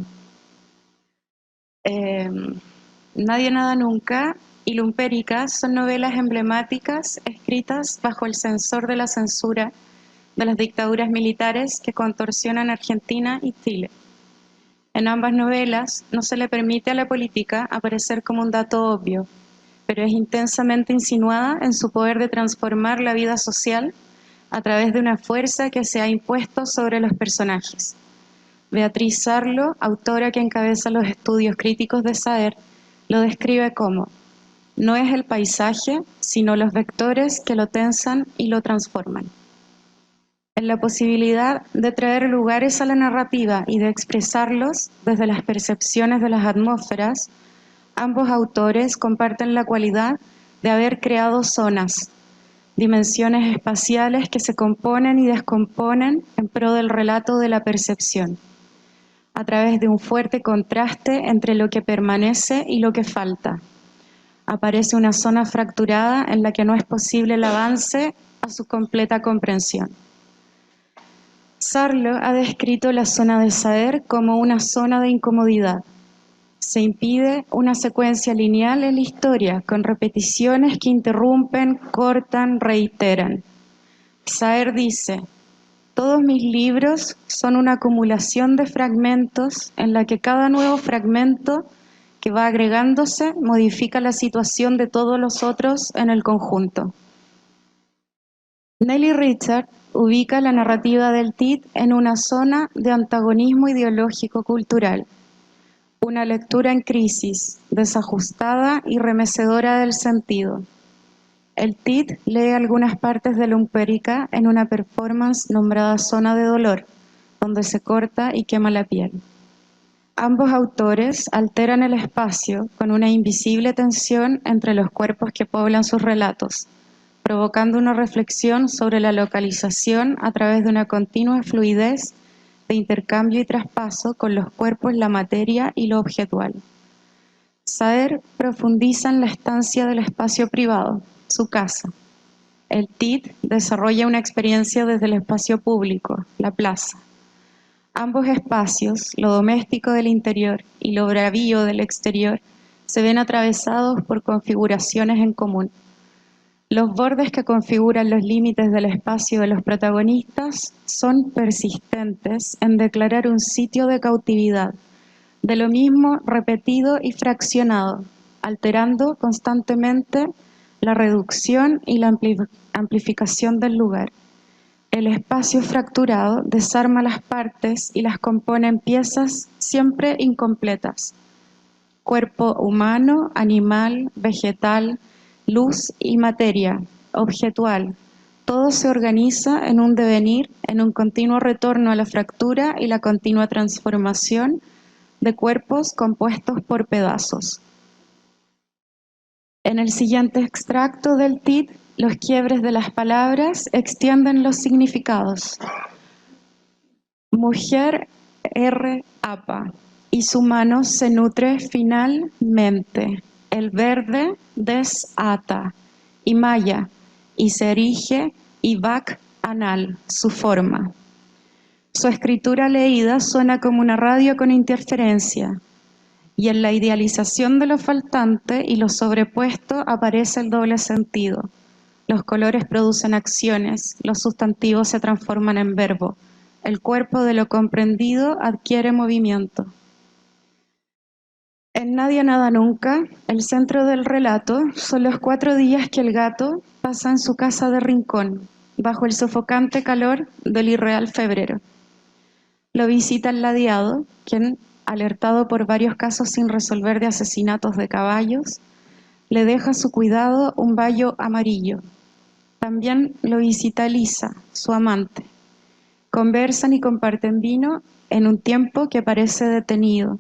Nadie Nada Nunca y Lumpérica son novelas emblemáticas escritas bajo el censor de la censura de las dictaduras militares que contorsionan Argentina y Chile. En ambas novelas no se le permite a la política aparecer como un dato obvio, pero es intensamente insinuada en su poder de transformar la vida social a través de una fuerza que se ha impuesto sobre los personajes. Beatriz Sarlo, autora que encabeza los estudios críticos de Saer, lo describe como: no es el paisaje, sino los vectores que lo tensan y lo transforman. En la posibilidad de traer lugares a la narrativa y de expresarlos desde las percepciones de las atmósferas, ambos autores comparten la cualidad de haber creado zonas, dimensiones espaciales que se componen y descomponen en pro del relato de la percepción, a través de un fuerte contraste entre lo que permanece y lo que falta. Aparece una zona fracturada en la que no es posible el avance a su completa comprensión. Sarlo ha descrito la zona de Saer como una zona de incomodidad. Se impide una secuencia lineal en la historia, con repeticiones que interrumpen, cortan, reiteran. Saer dice: todos mis libros son una acumulación de fragmentos en la que cada nuevo fragmento que va agregándose modifica la situación de todos los otros en el conjunto. Nelly Richard ubica la narrativa del TIT en una zona de antagonismo ideológico cultural, una lectura en crisis, desajustada y remecedora del sentido. El TIT lee algunas partes de Lumpérica en una performance nombrada Zona de Dolor, donde se corta y quema la piel. Ambos autores alteran el espacio con una invisible tensión entre los cuerpos que poblan sus relatos, provocando una reflexión sobre la localización a través de una continua fluidez de intercambio y traspaso con los cuerpos, la materia y lo objetual. Saer profundiza en la estancia del espacio privado, su casa. El TIT desarrolla una experiencia desde el espacio público, la plaza. Ambos espacios, lo doméstico del interior y lo bravío del exterior, se ven atravesados por configuraciones en común. Los bordes que configuran los límites del espacio de los protagonistas son persistentes en declarar un sitio de cautividad, de lo mismo repetido y fraccionado, alterando constantemente la reducción y la amplificación del lugar. El espacio fracturado desarma las partes y las compone en piezas siempre incompletas. Cuerpo humano, animal, vegetal, luz y materia, objetual. Todo se organiza en un devenir, en un continuo retorno a la fractura y la continua transformación de cuerpos compuestos por pedazos. En el siguiente extracto del TIT, los quiebres de las palabras extienden los significados. Mujer apa, y su mano se nutre finalmente. El verde desata, y maya, y se erige, y bac anal, su forma. Su escritura leída suena como una radio con interferencia, y en la idealización de lo faltante y lo sobrepuesto aparece el doble sentido. Los colores producen acciones, los sustantivos se transforman en verbo, el cuerpo de lo comprendido adquiere movimiento. En Nadie Nada Nunca, el centro del relato son los 4 días que el gato pasa en su casa de rincón, bajo el sofocante calor del irreal febrero. Lo visita el ladeado, quien, alertado por varios casos sin resolver de asesinatos de caballos, le deja a su cuidado un bayo amarillo. También lo visita Lisa, su amante. Conversan y comparten vino en un tiempo que parece detenido.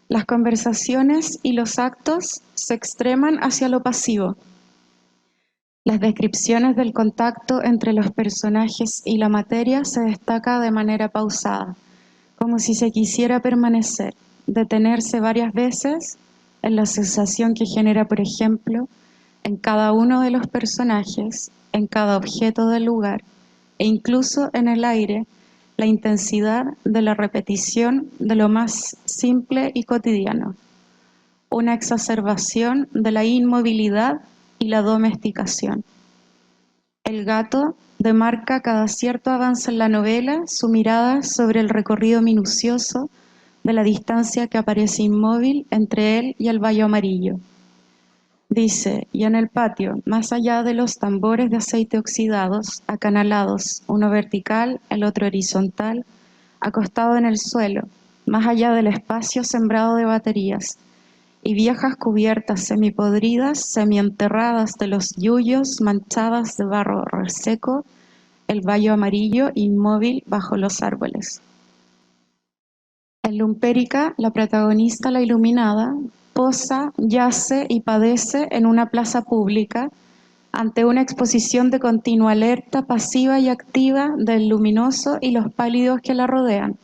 Las conversaciones y los actos se extreman hacia lo pasivo. Las descripciones del contacto entre los personajes y la materia se destacan de manera pausada, como si se quisiera permanecer, detenerse varias veces en la sensación que genera, por ejemplo, en cada uno de los personajes, en cada objeto del lugar, e incluso en el aire, la intensidad de la repetición de lo más simple y cotidiano, una exacerbación de la inmovilidad y la domesticación. El gato demarca cada cierto avance en la novela su mirada sobre el recorrido minucioso de la distancia que aparece inmóvil entre él y el bayo amarillo. Dice, y en el patio, más allá de los tambores de aceite oxidados, acanalados, uno vertical, el otro horizontal, acostado en el suelo, más allá del espacio sembrado de baterías, y viejas cubiertas semipodridas, semienterradas de los yuyos, manchadas de barro reseco, el bayo amarillo inmóvil bajo los árboles. En Lumpérica, la protagonista, la iluminada, posa, yace y padece en una plaza pública ante una exposición de continua alerta pasiva y activa del luminoso y los pálidos que la rodean,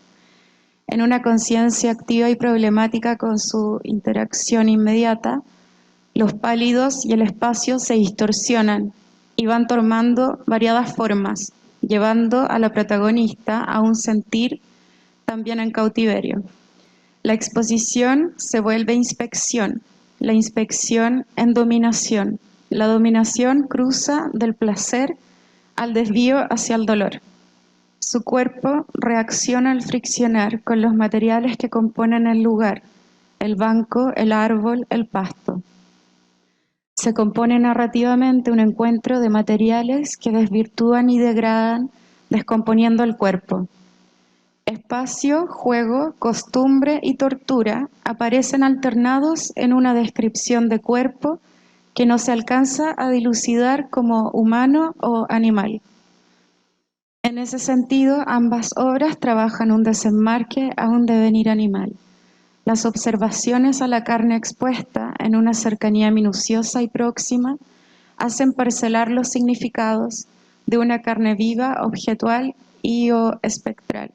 en una conciencia activa y problemática con su interacción inmediata. Los pálidos y el espacio se distorsionan y van tomando variadas formas, llevando a la protagonista a un sentir también en cautiverio. La exposición se vuelve inspección, la inspección en dominación. La dominación cruza del placer al desvío hacia el dolor. Su cuerpo reacciona al friccionar con los materiales que componen el lugar, el banco, el árbol, el pasto. Se compone narrativamente un encuentro de materiales que desvirtúan y degradan, descomponiendo el cuerpo. Espacio, juego, costumbre y tortura aparecen alternados en una descripción de cuerpo que no se alcanza a dilucidar como humano o animal. En ese sentido, ambas obras trabajan un desenmarque a un devenir animal. Las observaciones a la carne expuesta en una cercanía minuciosa y próxima hacen parcelar los significados de una carne viva, objetual y o espectral.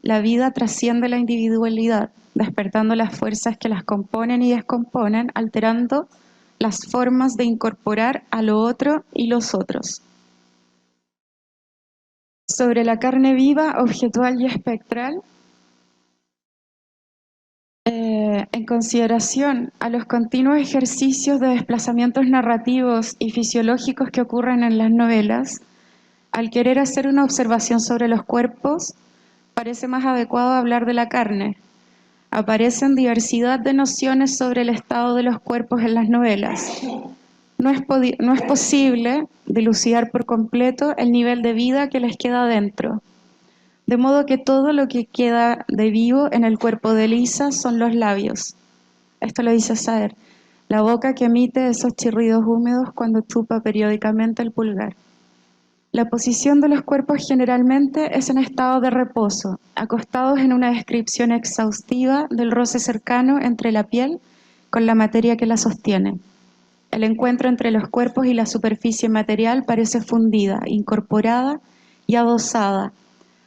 La vida trasciende la individualidad, despertando las fuerzas que las componen y descomponen, alterando las formas de incorporar a lo otro y los otros. Sobre la carne viva, objetual y espectral, en consideración a los continuos ejercicios de desplazamientos narrativos y fisiológicos que ocurren en las novelas, al querer hacer una observación sobre los cuerpos, parece más adecuado hablar de la carne, aparecen diversidad de nociones sobre el estado de los cuerpos en las novelas. No es posible dilucidar por completo el nivel de vida que les queda dentro. De modo que todo lo que queda de vivo en el cuerpo de Elisa son los labios. Esto lo dice Saer, la boca que emite esos chirridos húmedos cuando chupa periódicamente el pulgar. La posición de los cuerpos generalmente es en estado de reposo, acostados en una descripción exhaustiva del roce cercano entre la piel con la materia que la sostiene. El encuentro entre los cuerpos y la superficie material parece fundida, incorporada y adosada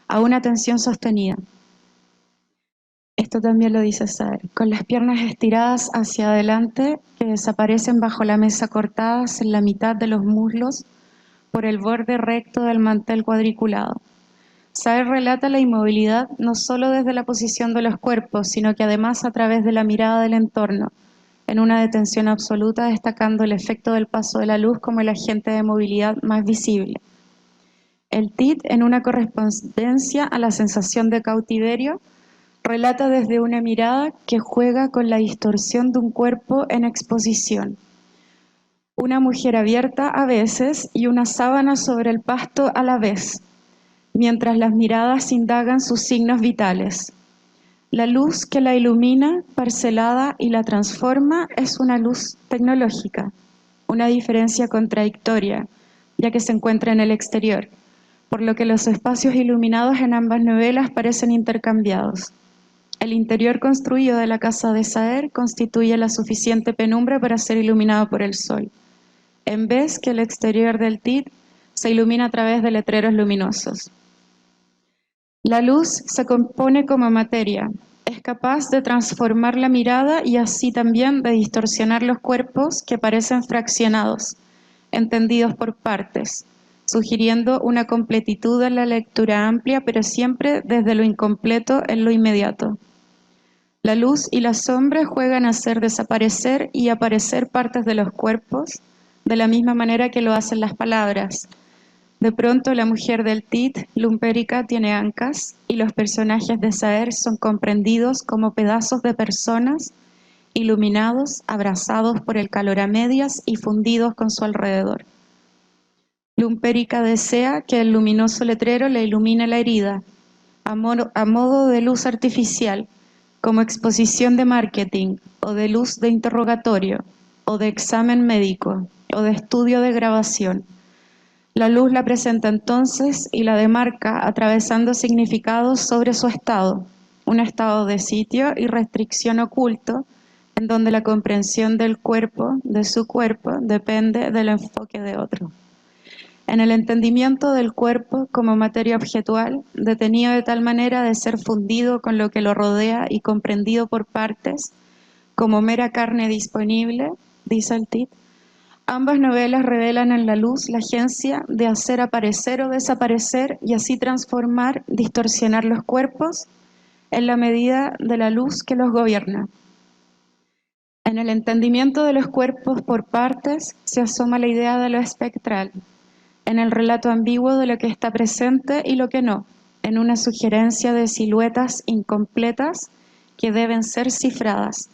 a una tensión sostenida. Esto también lo dice Saer, con las piernas estiradas hacia adelante que desaparecen bajo la mesa cortadas en la mitad de los muslos por el borde recto del mantel cuadriculado. Saer relata la inmovilidad no solo desde la posición de los cuerpos, sino que además a través de la mirada del entorno, en una detención absoluta, destacando el efecto del paso de la luz como el agente de movilidad más visible. El Tit, en una correspondencia a la sensación de cautiverio, relata desde una mirada que juega con la distorsión de un cuerpo en exposición. Una mujer abierta a veces y una sábana sobre el pasto a la vez, mientras las miradas indagan sus signos vitales. La luz que la ilumina, parcelada y la transforma es una luz tecnológica, una diferencia contradictoria, ya que se encuentra en el exterior, por lo que los espacios iluminados en ambas novelas parecen intercambiados. El interior construido de la casa de Saer constituye la suficiente penumbra para ser iluminado por el sol, en vez que el exterior del Tit se ilumina a través de letreros luminosos. La luz se compone como materia, es capaz de transformar la mirada y así también de distorsionar los cuerpos que parecen fraccionados, entendidos por partes, sugiriendo una completitud en la lectura amplia, pero siempre desde lo incompleto en lo inmediato. La luz y la sombra juegan a hacer desaparecer y aparecer partes de los cuerpos, de la misma manera que lo hacen las palabras. De pronto la mujer del Tit, lumpérica, tiene ancas y los personajes de Saer son comprendidos como pedazos de personas, iluminados, abrazados por el calor a medias y fundidos con su alrededor. Lumpérica desea que el luminoso letrero le ilumine la herida, a modo de luz artificial, como exposición de marketing, o de luz de interrogatorio, o de examen médico, o de estudio de grabación. La luz la presenta entonces y la demarca atravesando significados sobre su estado, un estado de sitio y restricción oculto, en donde la comprensión del cuerpo, de su cuerpo, depende del enfoque de otro. En el entendimiento del cuerpo como materia objetual, detenido de tal manera de ser fundido con lo que lo rodea y comprendido por partes, como mera carne disponible, dice el Tit, ambas novelas revelan en la luz la agencia de hacer aparecer o desaparecer y así transformar, distorsionar los cuerpos en la medida de la luz que los gobierna. En el entendimiento de los cuerpos por partes se asoma la idea de lo espectral, en el relato ambiguo de lo que está presente y lo que no, en una sugerencia de siluetas incompletas que deben ser cifradas.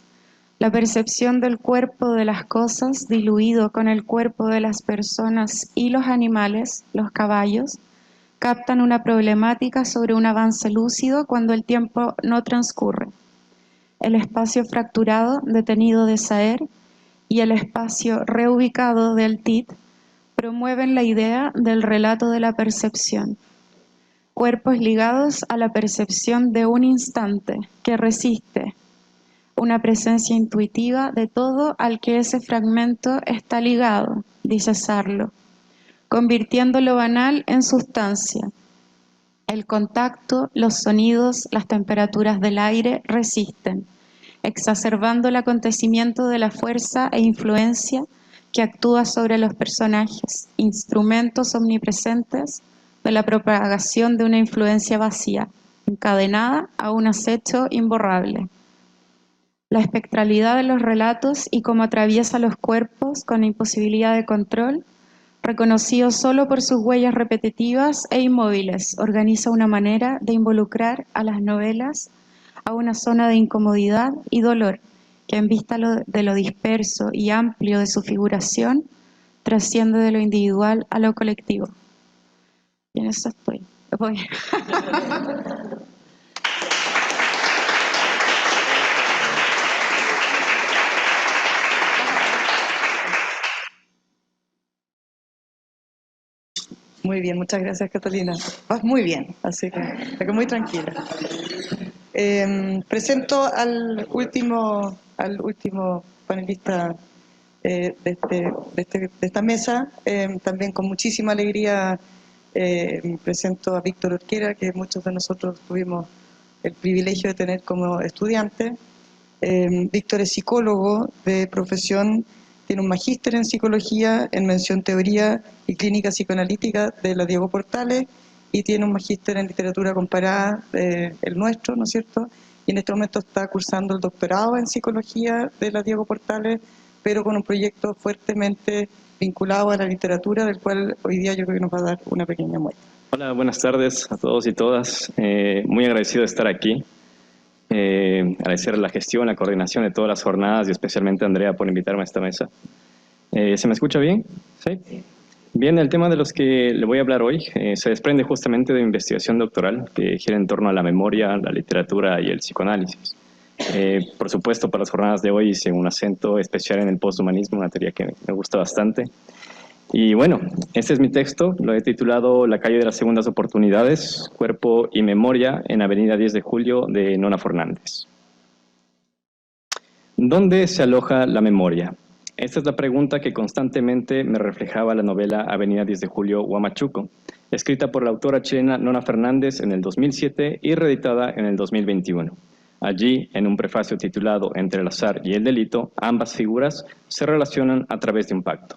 La percepción del cuerpo de las cosas diluido con el cuerpo de las personas y los animales, los caballos, captan una problemática sobre un avance lúcido cuando el tiempo no transcurre. El espacio fracturado, detenido de Saer, y el espacio reubicado del Tit promueven la idea del relato de la percepción. Cuerpos ligados a la percepción de un instante que resiste, una presencia intuitiva de todo al que ese fragmento está ligado, dice Sarlo, convirtiendo lo banal en sustancia. El contacto, los sonidos, las temperaturas del aire resisten, exacerbando el acontecimiento de la fuerza e influencia que actúa sobre los personajes, instrumentos omnipresentes de la propagación de una influencia vacía, encadenada a un acecho imborrable. La espectralidad de los relatos y cómo atraviesa los cuerpos con imposibilidad de control, reconocido solo por sus huellas repetitivas e inmóviles, organiza una manera de involucrar a las novelas a una zona de incomodidad y dolor que en vista de lo disperso y amplio de su figuración, trasciende de lo individual a lo colectivo. Y en eso estoy. Voy. Muy bien, muchas gracias, Catalina. Vas muy bien, así que muy tranquila. Presento al último panelista de esta mesa. También con muchísima alegría presento a Víctor Orquera, que muchos de nosotros tuvimos el privilegio de tener como estudiante. Víctor es psicólogo de profesión, tiene un magíster en psicología, en mención teoría y clínica psicoanalítica de la Diego Portales, y tiene un magíster en literatura comparada, el nuestro, ¿no es cierto? Y en este momento está cursando el doctorado en psicología de la Diego Portales, pero con un proyecto fuertemente vinculado a la literatura, del cual hoy día yo creo que nos va a dar una pequeña muestra. Hola, buenas tardes a todos y todas. Muy agradecido de estar aquí. Agradecer la gestión, la coordinación de todas las jornadas y especialmente a Andrea por invitarme a esta mesa. ¿Se me escucha bien? ¿Sí? Bien, el tema de los que le voy a hablar hoy se desprende justamente de mi investigación doctoral que gira en torno a la memoria, la literatura y el psicoanálisis. Por supuesto, para las jornadas de hoy hice un acento especial en el posthumanismo, una teoría que me gusta bastante. Y bueno, este es mi texto, lo he titulado La calle de las segundas oportunidades, cuerpo y memoria en Avenida 10 de Julio de Nona Fernández. ¿Dónde se aloja la memoria? Esta es la pregunta que constantemente me reflejaba la novela Avenida 10 de Julio, Huamachuco, escrita por la autora chilena Nona Fernández en el 2007 y reeditada en el 2021. Allí, en un prefacio titulado Entre el azar y el delito, ambas figuras se relacionan a través de un pacto.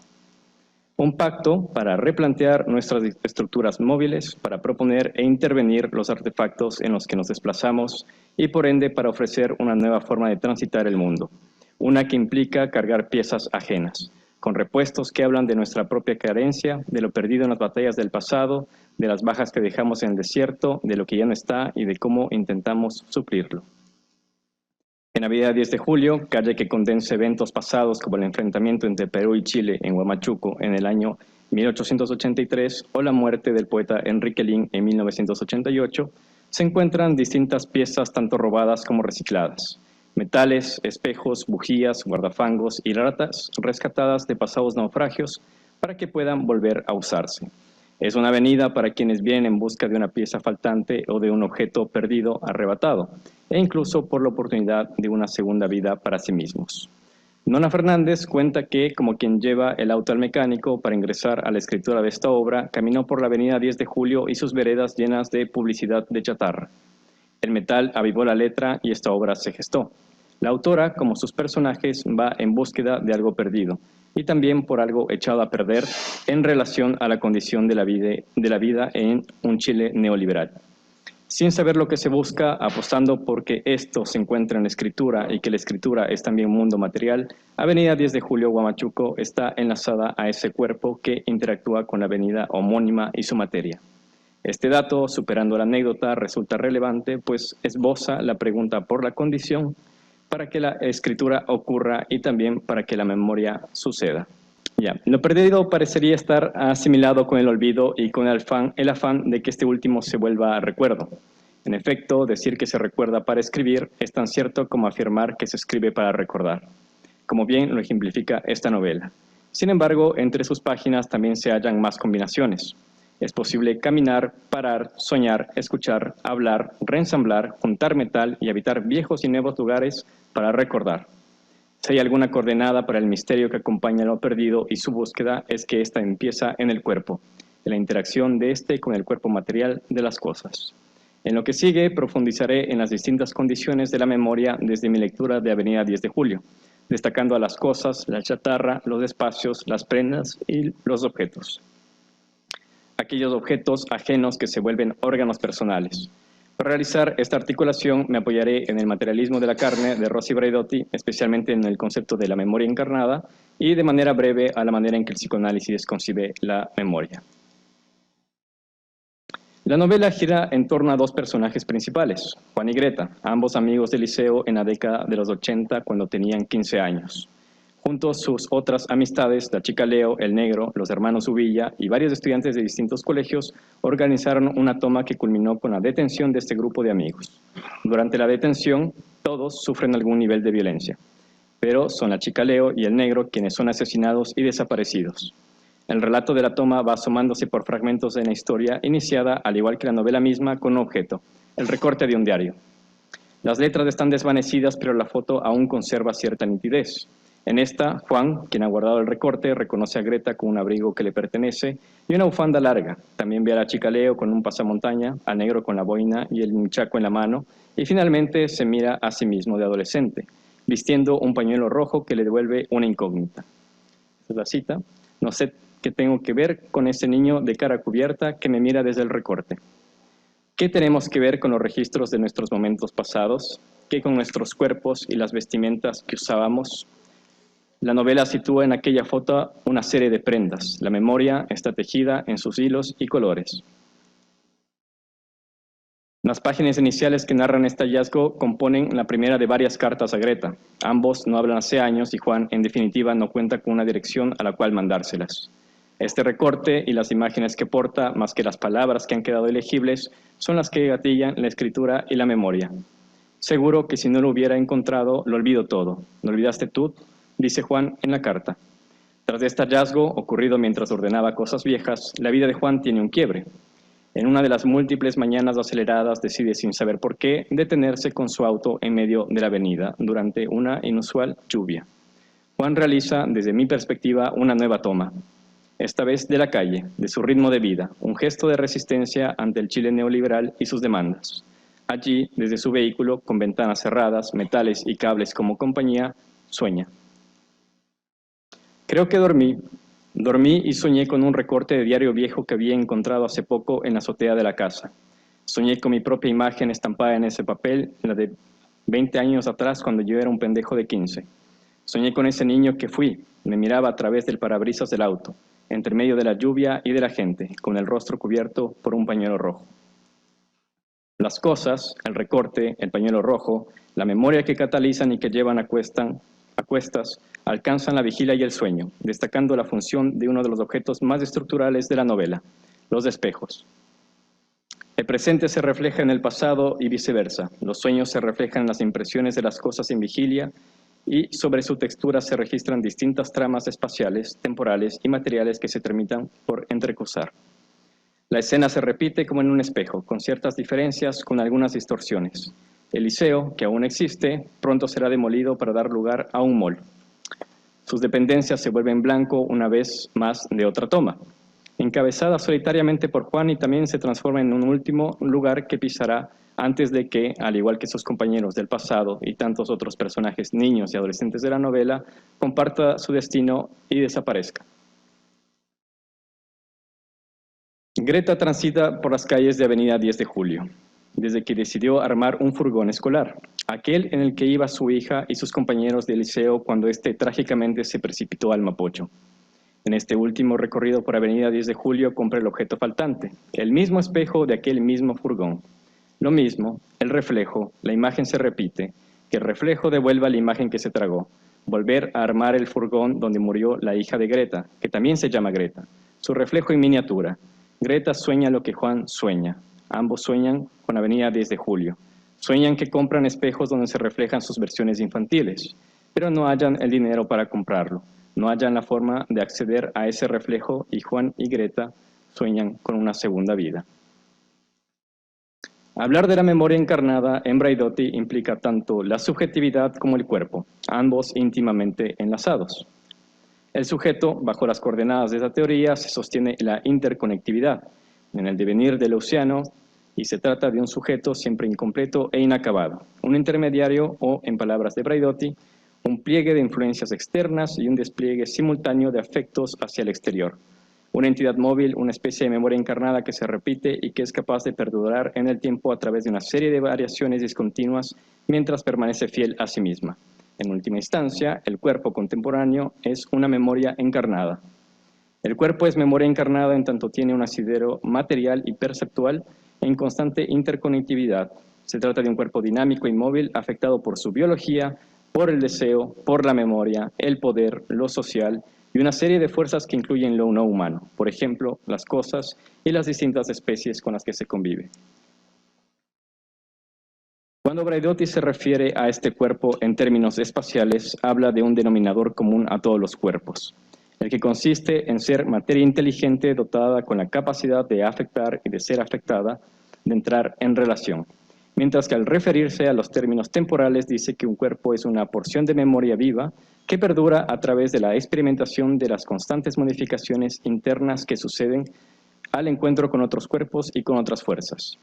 Un pacto para replantear nuestras estructuras móviles, para proponer e intervenir los artefactos en los que nos desplazamos y por ende para ofrecer una nueva forma de transitar el mundo, una que implica cargar piezas ajenas, con repuestos que hablan de nuestra propia carencia, de lo perdido en las batallas del pasado, de las bajas que dejamos en el desierto, de lo que ya no está y de cómo intentamos suplirlo. En Avenida 10 de Julio, calle que condensa eventos pasados como el enfrentamiento entre Perú y Chile en Huamachuco en el año 1883 o la muerte del poeta Enrique Lin en 1988, se encuentran distintas piezas tanto robadas como recicladas. Metales, espejos, bujías, guardafangos y latas rescatadas de pasados naufragios para que puedan volver a usarse. Es una avenida para quienes vienen en busca de una pieza faltante o de un objeto perdido, arrebatado, e incluso por la oportunidad de una segunda vida para sí mismos. Nona Fernández cuenta que, como quien lleva el auto al mecánico para ingresar a la escritura de esta obra, caminó por la avenida 10 de Julio y sus veredas llenas de publicidad de chatarra. El metal avivó la letra y esta obra se gestó. La autora, como sus personajes, va en búsqueda de algo perdido, y también por algo echado a perder en relación a la condición de la vida en un Chile neoliberal. Sin saber lo que se busca, apostando porque esto se encuentra en la escritura y que la escritura es también mundo material, Avenida 10 de Julio, Huamachuco, está enlazada a ese cuerpo que interactúa con la avenida homónima y su materia. Este dato, superando la anécdota, resulta relevante, pues esboza la pregunta por la condición para que la escritura ocurra y también para que la memoria suceda. Lo perdido parecería estar asimilado con el olvido y con el afán de que este último se vuelva recuerdo. En efecto, decir que se recuerda para escribir es tan cierto como afirmar que se escribe para recordar, como bien lo ejemplifica esta novela. Sin embargo, entre sus páginas también se hallan más combinaciones. Es posible caminar, parar, soñar, escuchar, hablar, reensamblar, juntar metal y habitar viejos y nuevos lugares para recordar. Si hay alguna coordenada para el misterio que acompaña a lo perdido y su búsqueda, es que ésta empieza en el cuerpo, en la interacción de este con el cuerpo material de las cosas. En lo que sigue, profundizaré en las distintas condiciones de la memoria desde mi lectura de Avenida 10 de Julio, destacando a las cosas, la chatarra, los espacios, las prendas y los objetos. Aquellos objetos ajenos que se vuelven órganos personales. Para realizar esta articulación me apoyaré en el materialismo de la carne de Rossi Braidotti, especialmente en el concepto de la memoria encarnada y de manera breve a la manera en que el psicoanálisis concibe la memoria. La novela gira en torno a dos personajes principales, Juan y Greta, ambos amigos del liceo en la década de los 80 cuando tenían 15 años. Junto a sus otras amistades, la chica Leo, el negro, los hermanos Uvilla y varios estudiantes de distintos colegios organizaron una toma que culminó con la detención de este grupo de amigos. Durante la detención, todos sufren algún nivel de violencia, pero son la chica Leo y el negro quienes son asesinados y desaparecidos. El relato de la toma va asomándose por fragmentos de la historia iniciada, al igual que la novela misma, con un objeto, el recorte de un diario. Las letras están desvanecidas, pero la foto aún conserva cierta nitidez. En esta, Juan, quien ha guardado el recorte, reconoce a Greta con un abrigo que le pertenece y una bufanda larga. También ve a la chica Leo con un pasamontaña, al negro con la boina y el hinchaco en la mano, y finalmente se mira a sí mismo de adolescente, vistiendo un pañuelo rojo que le devuelve una incógnita. Esta es la cita. No sé qué tengo que ver con ese niño de cara cubierta que me mira desde el recorte. ¿Qué tenemos que ver con los registros de nuestros momentos pasados? ¿Qué con nuestros cuerpos y las vestimentas que usábamos? La novela sitúa en aquella foto una serie de prendas. La memoria está tejida en sus hilos y colores. Las páginas iniciales que narran este hallazgo componen la primera de varias cartas a Greta. Ambos no hablan hace años y Juan, en definitiva, no cuenta con una dirección a la cual mandárselas. Este recorte y las imágenes que porta, más que las palabras que han quedado ilegibles, son las que gatillan la escritura y la memoria. Seguro que si no lo hubiera encontrado, lo olvido todo. ¿Lo olvidaste tú?, dice Juan en la carta. Tras este hallazgo, ocurrido mientras ordenaba cosas viejas, la vida de Juan tiene un quiebre. En una de las múltiples mañanas aceleradas decide, sin saber por qué, detenerse con su auto en medio de la avenida durante una inusual lluvia. Juan realiza, desde mi perspectiva, una nueva toma. Esta vez de la calle, de su ritmo de vida, un gesto de resistencia ante el Chile neoliberal y sus demandas. Allí, desde su vehículo, con ventanas cerradas, metales y cables como compañía, sueña. Creo que dormí y soñé con un recorte de diario viejo que había encontrado hace poco en la azotea de la casa. Soñé con mi propia imagen estampada en ese papel, la de 20 años atrás cuando yo era un pendejo de 15. Soñé con ese niño que fui, me miraba a través del parabrisas del auto, entre medio de la lluvia y de la gente, con el rostro cubierto por un pañuelo rojo. Las cosas, el recorte, el pañuelo rojo, la memoria que catalizan y que llevan a cuestas, alcanzan la vigilia y el sueño, destacando la función de uno de los objetos más estructurales de la novela, los espejos. El presente se refleja en el pasado y viceversa. Los sueños se reflejan en las impresiones de las cosas en vigilia y sobre su textura se registran distintas tramas espaciales, temporales y materiales que se terminan por entrecruzar. La escena se repite como en un espejo, con ciertas diferencias, con algunas distorsiones. El liceo, que aún existe, pronto será demolido para dar lugar a un mall. Sus dependencias se vuelven blanco una vez más de otra toma, encabezada solitariamente por Juan, y también se transforma en un último lugar que pisará antes de que, al igual que sus compañeros del pasado y tantos otros personajes niños y adolescentes de la novela, comparta su destino y desaparezca. Greta transita por las calles de Avenida 10 de Julio, desde que decidió armar un furgón escolar, aquel en el que iba su hija y sus compañeros de liceo cuando éste trágicamente se precipitó al Mapocho. En este último recorrido por Avenida 10 de Julio compra el objeto faltante, el mismo espejo de aquel mismo furgón. Lo mismo, el reflejo, la imagen se repite, que el reflejo devuelva la imagen que se tragó, volver a armar el furgón donde murió la hija de Greta, que también se llama Greta, su reflejo en miniatura. Greta sueña lo que Juan sueña. Ambos sueñan con Avenida 10 de Julio. Sueñan que compran espejos donde se reflejan sus versiones infantiles, pero no hallan el dinero para comprarlo. No hallan la forma de acceder a ese reflejo y Juan y Greta sueñan con una segunda vida. Hablar de la memoria encarnada en Braidotti implica tanto la subjetividad como el cuerpo, ambos íntimamente enlazados. El sujeto, bajo las coordenadas de esta teoría, se sostiene la interconectividad en el devenir del océano y se trata de un sujeto siempre incompleto e inacabado, un intermediario o, en palabras de Braidotti, un pliegue de influencias externas y un despliegue simultáneo de afectos hacia el exterior. Una entidad móvil, una especie de memoria encarnada que se repite y que es capaz de perdurar en el tiempo a través de una serie de variaciones discontinuas mientras permanece fiel a sí misma. En última instancia, el cuerpo contemporáneo es una memoria encarnada. El cuerpo es memoria encarnada en tanto tiene un asidero material y perceptual en constante interconectividad. Se trata de un cuerpo dinámico y móvil afectado por su biología, por el deseo, por la memoria, el poder, lo social y una serie de fuerzas que incluyen lo no humano, por ejemplo, las cosas y las distintas especies con las que se convive. Cuando Braidotti se refiere a este cuerpo en términos espaciales, habla de un denominador común a todos los cuerpos, el que consiste en ser materia inteligente dotada con la capacidad de afectar y de ser afectada, de entrar en relación. Mientras que al referirse a los términos temporales dice que un cuerpo es una porción de memoria viva que perdura a través de la experimentación de las constantes modificaciones internas que suceden al encuentro con otros cuerpos y con otras fuerzas.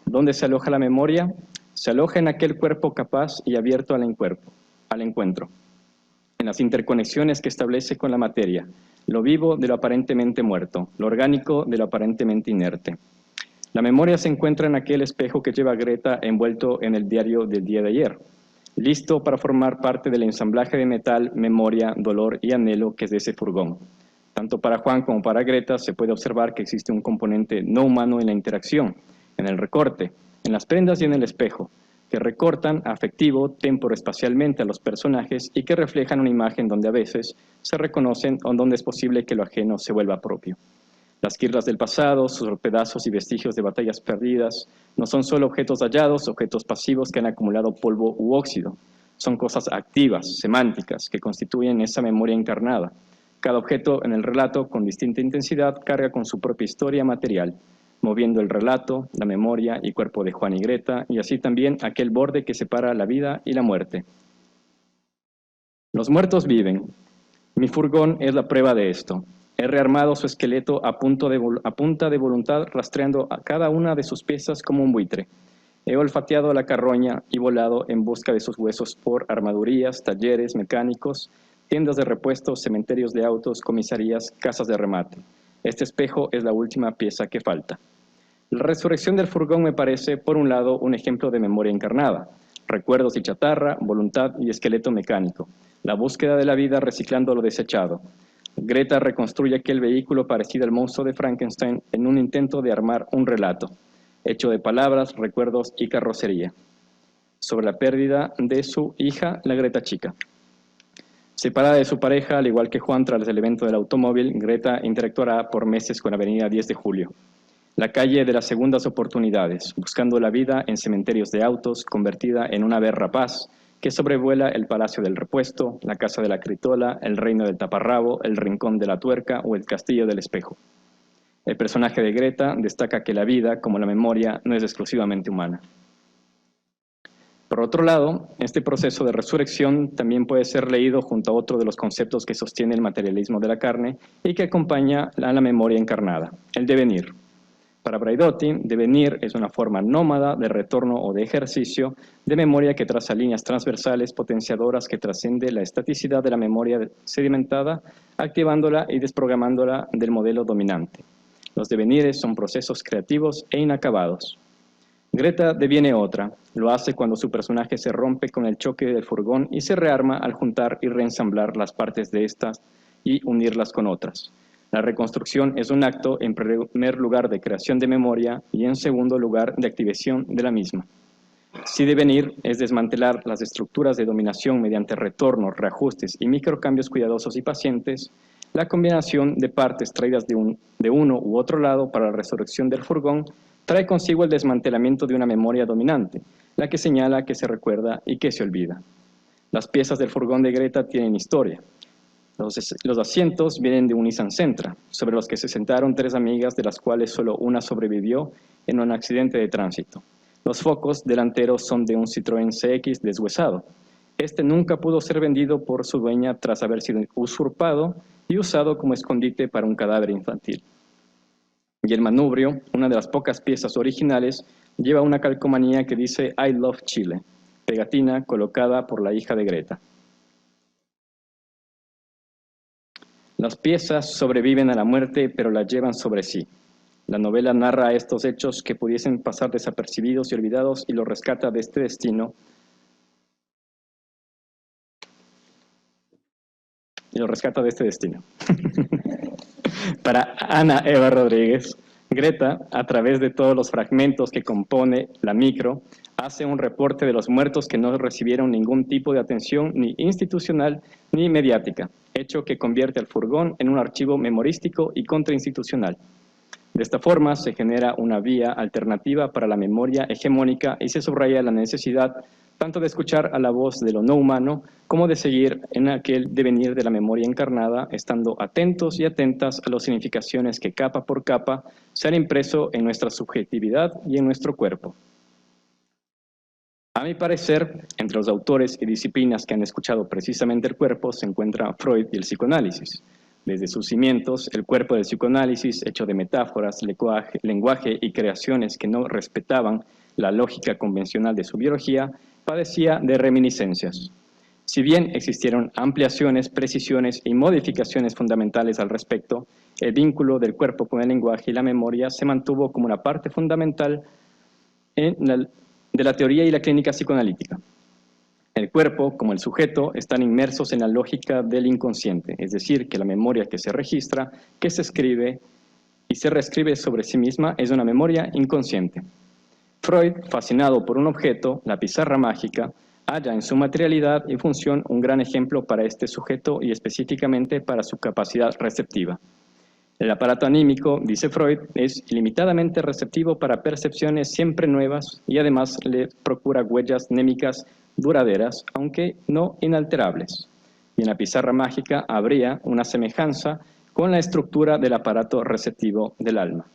¿Dónde se aloja la memoria? Se aloja en aquel cuerpo capaz y abierto al encuentro, en las interconexiones que establece con la materia, lo vivo de lo aparentemente muerto, lo orgánico de lo aparentemente inerte. La memoria se encuentra en aquel espejo que lleva a Greta envuelto en el diario del día de ayer, listo para formar parte del ensamblaje de metal, memoria, dolor y anhelo que es de ese furgón. Tanto para Juan como para Greta se puede observar que existe un componente no humano en la interacción, en el recorte, en las prendas y en el espejo, que recortan afectivo, temporoespacialmente a los personajes y que reflejan una imagen donde a veces se reconocen o donde es posible que lo ajeno se vuelva propio. Las quirlas del pasado, sus pedazos y vestigios de batallas perdidas, no son solo objetos hallados, objetos pasivos que han acumulado polvo u óxido. Son cosas activas, semánticas, que constituyen esa memoria encarnada. Cada objeto en el relato, con distinta intensidad, carga con su propia historia material, moviendo el relato, la memoria y cuerpo de Juan y Greta, y así también aquel borde que separa la vida y la muerte. Los muertos viven. Mi furgón es la prueba de esto. He rearmado su esqueleto a punta de voluntad, rastreando a cada una de sus piezas como un buitre. He olfateado la carroña y volado en busca de sus huesos por armadurías, talleres mecánicos, tiendas de repuestos, cementerios de autos, comisarías, casas de remate. Este espejo es la última pieza que falta. La resurrección del furgón me parece, por un lado, un ejemplo de memoria encarnada, recuerdos y chatarra, voluntad y esqueleto mecánico, la búsqueda de la vida reciclando lo desechado. Greta reconstruye aquel vehículo parecido al monstruo de Frankenstein en un intento de armar un relato, hecho de palabras, recuerdos y carrocería, sobre la pérdida de su hija, la Greta chica. Separada de su pareja, al igual que Juan tras el evento del automóvil, Greta interactuará por meses con Avenida 10 de Julio, la calle de las segundas oportunidades, buscando la vida en cementerios de autos, convertida en una ave rapaz que sobrevuela el Palacio del Repuesto, la Casa de la Critola, el Reino del Taparrabo, el Rincón de la Tuerca o el Castillo del Espejo. El personaje de Greta destaca que la vida, como la memoria, no es exclusivamente humana. Por otro lado, este proceso de resurrección también puede ser leído junto a otro de los conceptos que sostiene el materialismo de la carne y que acompaña a la memoria encarnada, el devenir. Para Braidotti, devenir es una forma nómada de retorno o de ejercicio de memoria que traza líneas transversales potenciadoras que trasciende la estaticidad de la memoria sedimentada, activándola y desprogramándola del modelo dominante. Los devenires son procesos creativos e inacabados. Greta deviene otra, lo hace cuando su personaje se rompe con el choque del furgón y se rearma al juntar y reensamblar las partes de estas y unirlas con otras. La reconstrucción es un acto, en primer lugar, de creación de memoria y, en segundo lugar, de activación de la misma. Si devenir es desmantelar las estructuras de dominación mediante retornos, reajustes y microcambios cuidadosos y pacientes, la combinación de partes traídas de uno u otro lado para la resurrección del furgón trae consigo el desmantelamiento de una memoria dominante, la que señala, que se recuerda y que se olvida. Las piezas del furgón de Greta tienen historia. Los asientos vienen de un Nissan Sentra, sobre los que se sentaron 3 amigas, de las cuales solo una sobrevivió en un accidente de tránsito. Los focos delanteros son de un Citroën CX deshuesado. Este nunca pudo ser vendido por su dueña tras haber sido usurpado y usado como escondite para un cadáver infantil. Y el manubrio, una de las pocas piezas originales, lleva una calcomanía que dice I love Chile, pegatina colocada por la hija de Greta. Las piezas sobreviven a la muerte, pero la llevan sobre sí. La novela narra estos hechos que pudiesen pasar desapercibidos y olvidados y los rescata de este destino. Para Ana Eva Rodríguez, Greta, a través de todos los fragmentos que compone la micro, hace un reporte de los muertos que no recibieron ningún tipo de atención ni institucional ni mediática, hecho que convierte al furgón en un archivo memorístico y contrainstitucional. De esta forma se genera una vía alternativa para la memoria hegemónica y se subraya la necesidad tanto de escuchar a la voz de lo no humano como de seguir en aquel devenir de la memoria encarnada, estando atentos y atentas a las significaciones que capa por capa se han impreso en nuestra subjetividad y en nuestro cuerpo. A mi parecer, entre los autores y disciplinas que han escuchado precisamente el cuerpo se encuentra Freud y el psicoanálisis. Desde sus cimientos, el cuerpo del psicoanálisis, hecho de metáforas, lenguaje y creaciones que no respetaban la lógica convencional de su biología, padecía de reminiscencias. Si bien existieron ampliaciones, precisiones y modificaciones fundamentales al respecto, el vínculo del cuerpo con el lenguaje y la memoria se mantuvo como una parte fundamental de la teoría y la clínica psicoanalítica. El cuerpo, como el sujeto, están inmersos en la lógica del inconsciente, es decir, que la memoria que se registra, que se escribe y se reescribe sobre sí misma es una memoria inconsciente. Freud, fascinado por un objeto, la pizarra mágica, halla en su materialidad y función un gran ejemplo para este sujeto y específicamente para su capacidad receptiva. El aparato anímico, dice Freud, es ilimitadamente receptivo para percepciones siempre nuevas y además le procura huellas mnémicas duraderas, aunque no inalterables. Y en la pizarra mágica habría una semejanza con la estructura del aparato receptivo del alma.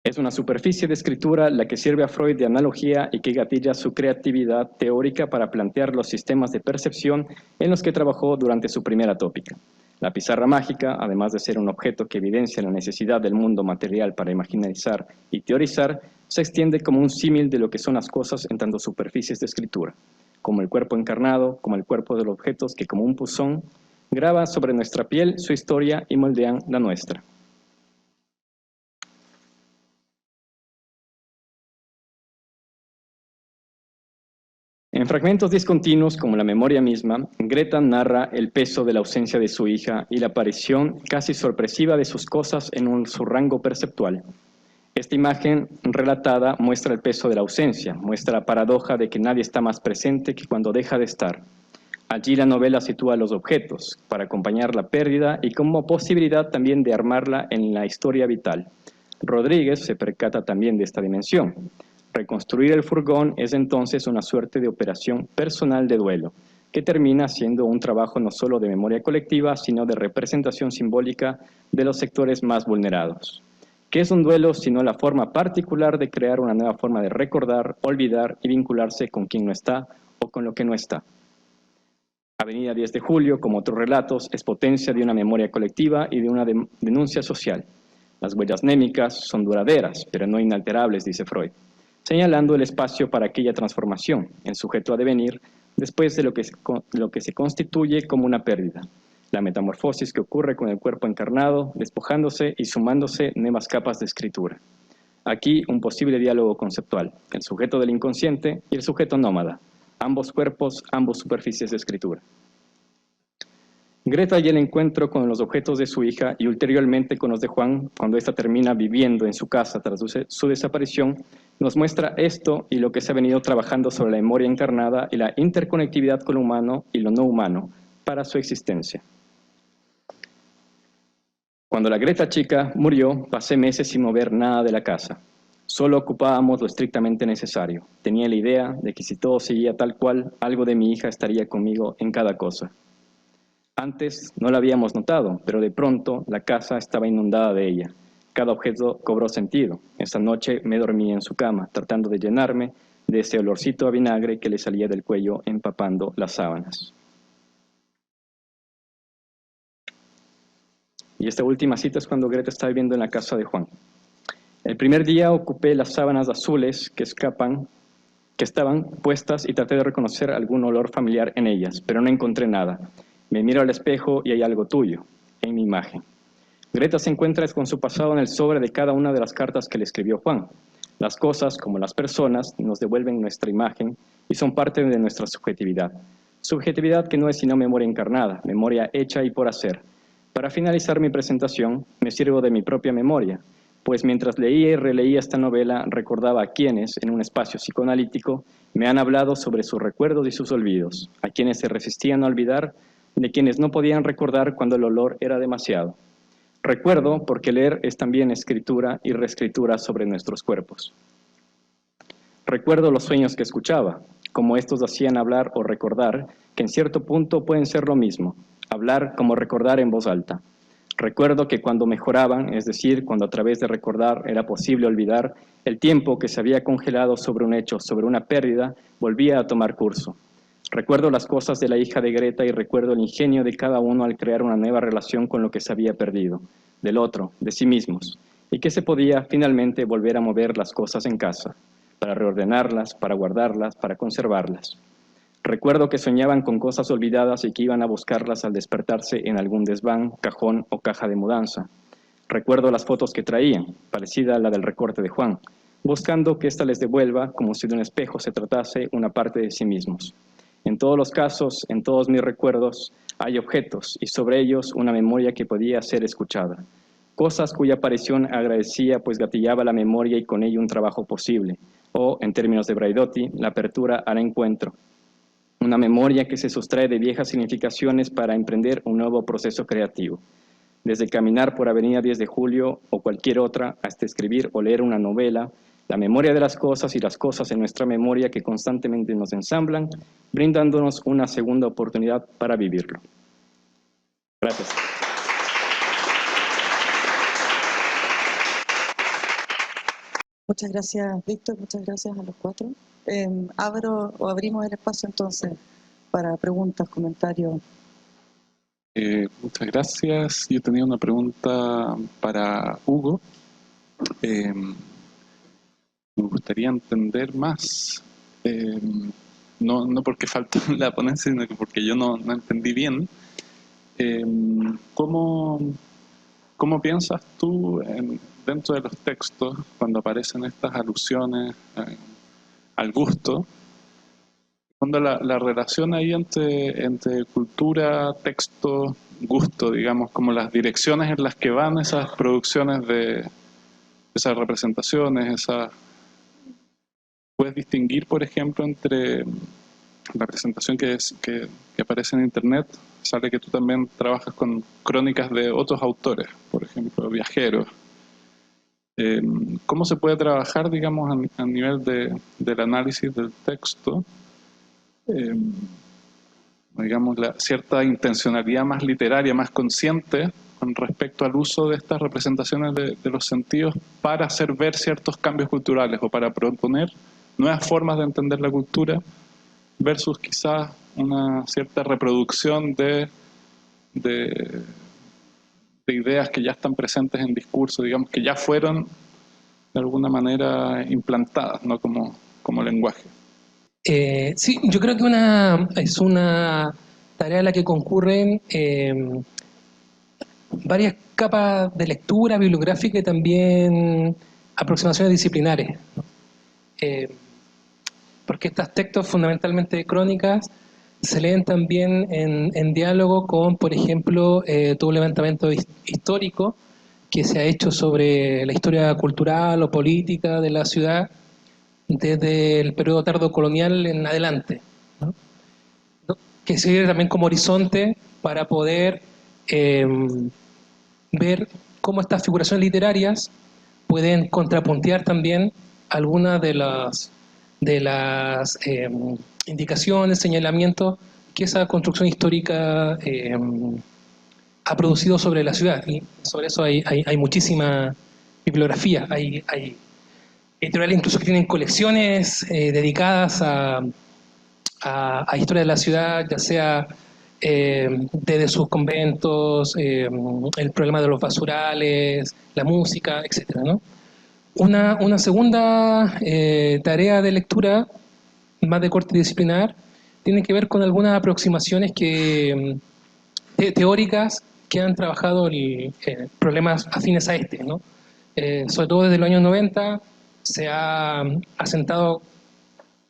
Es una superficie de escritura la que sirve a Freud de analogía y que gatilla su creatividad teórica para plantear los sistemas de percepción en los que trabajó durante su primera tópica. La pizarra mágica, además de ser un objeto que evidencia la necesidad del mundo material para imaginalizar y teorizar, se extiende como un símil de lo que son las cosas en tanto superficies de escritura, como el cuerpo encarnado, como el cuerpo de los objetos que como un puzón graban sobre nuestra piel su historia y moldean la nuestra. En fragmentos discontinuos, como la memoria misma, Greta narra el peso de la ausencia de su hija y la aparición casi sorpresiva de sus cosas en su rango perceptual. Esta imagen relatada muestra el peso de la ausencia, muestra la paradoja de que nadie está más presente que cuando deja de estar. Allí la novela sitúa los objetos, para acompañar la pérdida y como posibilidad también de armarla en la historia vital. Rodríguez se percata también de esta dimensión. Reconstruir el furgón es entonces una suerte de operación personal de duelo, que termina siendo un trabajo no solo de memoria colectiva, sino de representación simbólica de los sectores más vulnerados. ¿Qué es un duelo sino la forma particular de crear una nueva forma de recordar, olvidar y vincularse con quien no está o con lo que no está? Avenida 10 de Julio, como otros relatos, es potencia de una memoria colectiva y de una denuncia social. Las huellas mnémicas son duraderas, pero no inalterables, dice Freud, señalando el espacio para aquella transformación, el sujeto a devenir, después de lo que se constituye como una pérdida, la metamorfosis que ocurre con el cuerpo encarnado, despojándose y sumándose nuevas capas de escritura. Aquí un posible diálogo conceptual, el sujeto del inconsciente y el sujeto nómada, ambos cuerpos, ambos superficies de escritura. Greta y el encuentro con los objetos de su hija y ulteriormente con los de Juan, cuando ésta termina viviendo en su casa tras su desaparición, nos muestra esto y lo que se ha venido trabajando sobre la memoria encarnada y la interconectividad con lo humano y lo no humano para su existencia. Cuando la Greta chica murió, pasé meses sin mover nada de la casa. Solo ocupábamos lo estrictamente necesario. Tenía la idea de que si todo seguía tal cual, algo de mi hija estaría conmigo en cada cosa. Antes no la habíamos notado, pero de pronto la casa estaba inundada de ella. Cada objeto cobró sentido. Esa noche me dormí en su cama, tratando de llenarme de ese olorcito a vinagre que le salía del cuello empapando las sábanas. Y esta última cita es cuando Greta está viviendo en la casa de Juan. El primer día ocupé las sábanas azules que estaban puestas y traté de reconocer algún olor familiar en ellas, pero no encontré nada. Me miro al espejo y hay algo tuyo, en mi imagen. Greta se encuentra con su pasado en el sobre de cada una de las cartas que le escribió Juan. Las cosas, como las personas, nos devuelven nuestra imagen y son parte de nuestra subjetividad. Subjetividad que no es sino memoria encarnada, memoria hecha y por hacer. Para finalizar mi presentación, me sirvo de mi propia memoria, pues mientras leía y releía esta novela recordaba a quienes, en un espacio psicoanalítico, me han hablado sobre sus recuerdos y sus olvidos, a quienes se resistían a olvidar, de quienes no podían recordar cuando el olor era demasiado. Recuerdo porque leer es también escritura y reescritura sobre nuestros cuerpos. Recuerdo los sueños que escuchaba, como estos hacían hablar o recordar, que en cierto punto pueden ser lo mismo, hablar como recordar en voz alta. Recuerdo que cuando mejoraban, es decir, cuando a través de recordar era posible olvidar, el tiempo que se había congelado sobre un hecho, sobre una pérdida, volvía a tomar curso. Recuerdo las cosas de la hija de Greta y recuerdo el ingenio de cada uno al crear una nueva relación con lo que se había perdido, del otro, de sí mismos, y que se podía finalmente volver a mover las cosas en casa, para reordenarlas, para guardarlas, para conservarlas. Recuerdo que soñaban con cosas olvidadas y que iban a buscarlas al despertarse en algún desván, cajón o caja de mudanza. Recuerdo las fotos que traían, parecida a la del recorte de Juan, buscando que ésta les devuelva, como si de un espejo se tratase, una parte de sí mismos. En todos los casos, en todos mis recuerdos, hay objetos y sobre ellos una memoria que podía ser escuchada. Cosas cuya aparición agradecía pues gatillaba la memoria y con ello un trabajo posible, o, en términos de Braidotti, la apertura al encuentro. Una memoria que se sustrae de viejas significaciones para emprender un nuevo proceso creativo. Desde caminar por Avenida 10 de Julio o cualquier otra, hasta escribir o leer una novela, la memoria de las cosas y las cosas en nuestra memoria que constantemente nos ensamblan, brindándonos una segunda oportunidad para vivirlo. Gracias. Muchas gracias, Víctor. Muchas gracias a los cuatro. Abrimos el espacio entonces para preguntas, comentarios. Muchas gracias. Yo tenía una pregunta para Hugo. Me gustaría entender más, no porque falta la ponencia, sino que porque yo no entendí bien. ¿Cómo piensas tú dentro de los textos, cuando aparecen estas alusiones al gusto, cuando la relación ahí entre cultura, texto, gusto, digamos, como las direcciones en las que van esas producciones de esas representaciones, puedes distinguir, por ejemplo, entre la presentación que aparece en internet, sale que tú también trabajas con crónicas de otros autores, por ejemplo, viajeros. ¿Cómo se puede trabajar, digamos, a nivel del análisis del texto, digamos, cierta intencionalidad más literaria, más consciente con respecto al uso de estas representaciones de los sentidos para hacer ver ciertos cambios culturales o para proponer nuevas formas de entender la cultura versus quizás una cierta reproducción de ideas que ya están presentes en discurso, digamos, que ya fueron de alguna manera implantadas, ¿no? como lenguaje? Sí, yo creo que es una tarea a la que concurren varias capas de lectura bibliográfica y también aproximaciones disciplinares, ¿no? Porque estos textos fundamentalmente de crónicas se leen también en diálogo con, por ejemplo, todo un levantamiento histórico que se ha hecho sobre la historia cultural o política de la ciudad desde el periodo tardocolonial en adelante, ¿no? Que sirve también como horizonte para poder ver cómo estas figuraciones literarias pueden contrapuntear también algunas de las indicaciones, señalamientos que esa construcción histórica ha producido sobre la ciudad. Y sobre eso hay muchísima bibliografía, hay editoriales incluso que tienen colecciones dedicadas a historia de la ciudad, ya sea desde sus conventos, el problema de los basurales, la música, etcétera, ¿no? Una segunda tarea de lectura, más de corte disciplinar, tiene que ver con algunas aproximaciones teóricas que han trabajado problemas afines a este, ¿no? Sobre todo desde los años 90 se ha asentado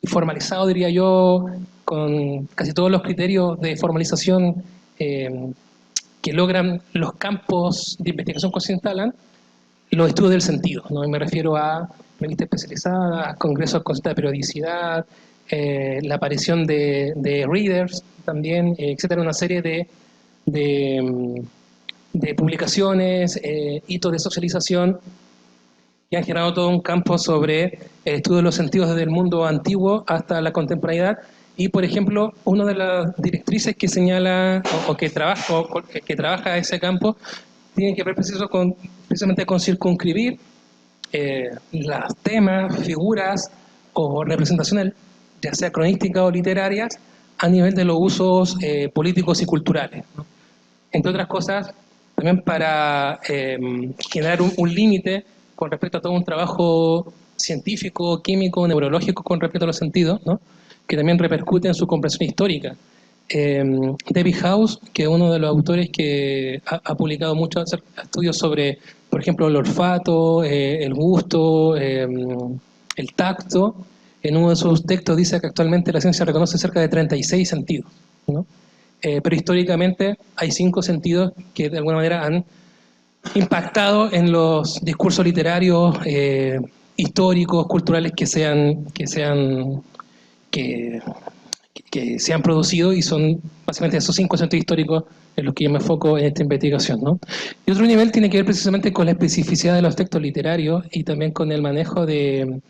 y formalizado, diría yo, con casi todos los criterios de formalización que logran los campos de investigación que se instalan, los estudios del sentido, ¿no? Y me refiero a revistas especializadas, congresos con cierta periodicidad, la aparición de readers también, etcétera, una serie de publicaciones, hitos de socialización que han generado todo un campo sobre el estudio de los sentidos desde el mundo antiguo hasta la contemporaneidad. Y, por ejemplo, una de las directrices que señala o que trabaja ese campo tiene que ver precisamente con circunscribir los temas, figuras o representaciones, ya sea cronísticas o literarias, a nivel de los usos políticos y culturales, ¿no? Entre otras cosas, también para generar un límite con respecto a todo un trabajo científico, químico, neurológico con respecto a los sentidos, ¿no? Que también repercute en su comprensión histórica. David House, que es uno de los autores que ha publicado muchos estudios sobre, por ejemplo, el olfato, el gusto, el tacto, en uno de sus textos dice que actualmente la ciencia reconoce cerca de 36 sentidos, ¿no? Pero históricamente hay 5 sentidos que de alguna manera han impactado en los discursos literarios, históricos, culturales que se han producido, y son básicamente esos 5 sentidos históricos en los que yo me enfoco en esta investigación, ¿no? Y otro nivel tiene que ver precisamente con la especificidad de los textos literarios y también con el manejo de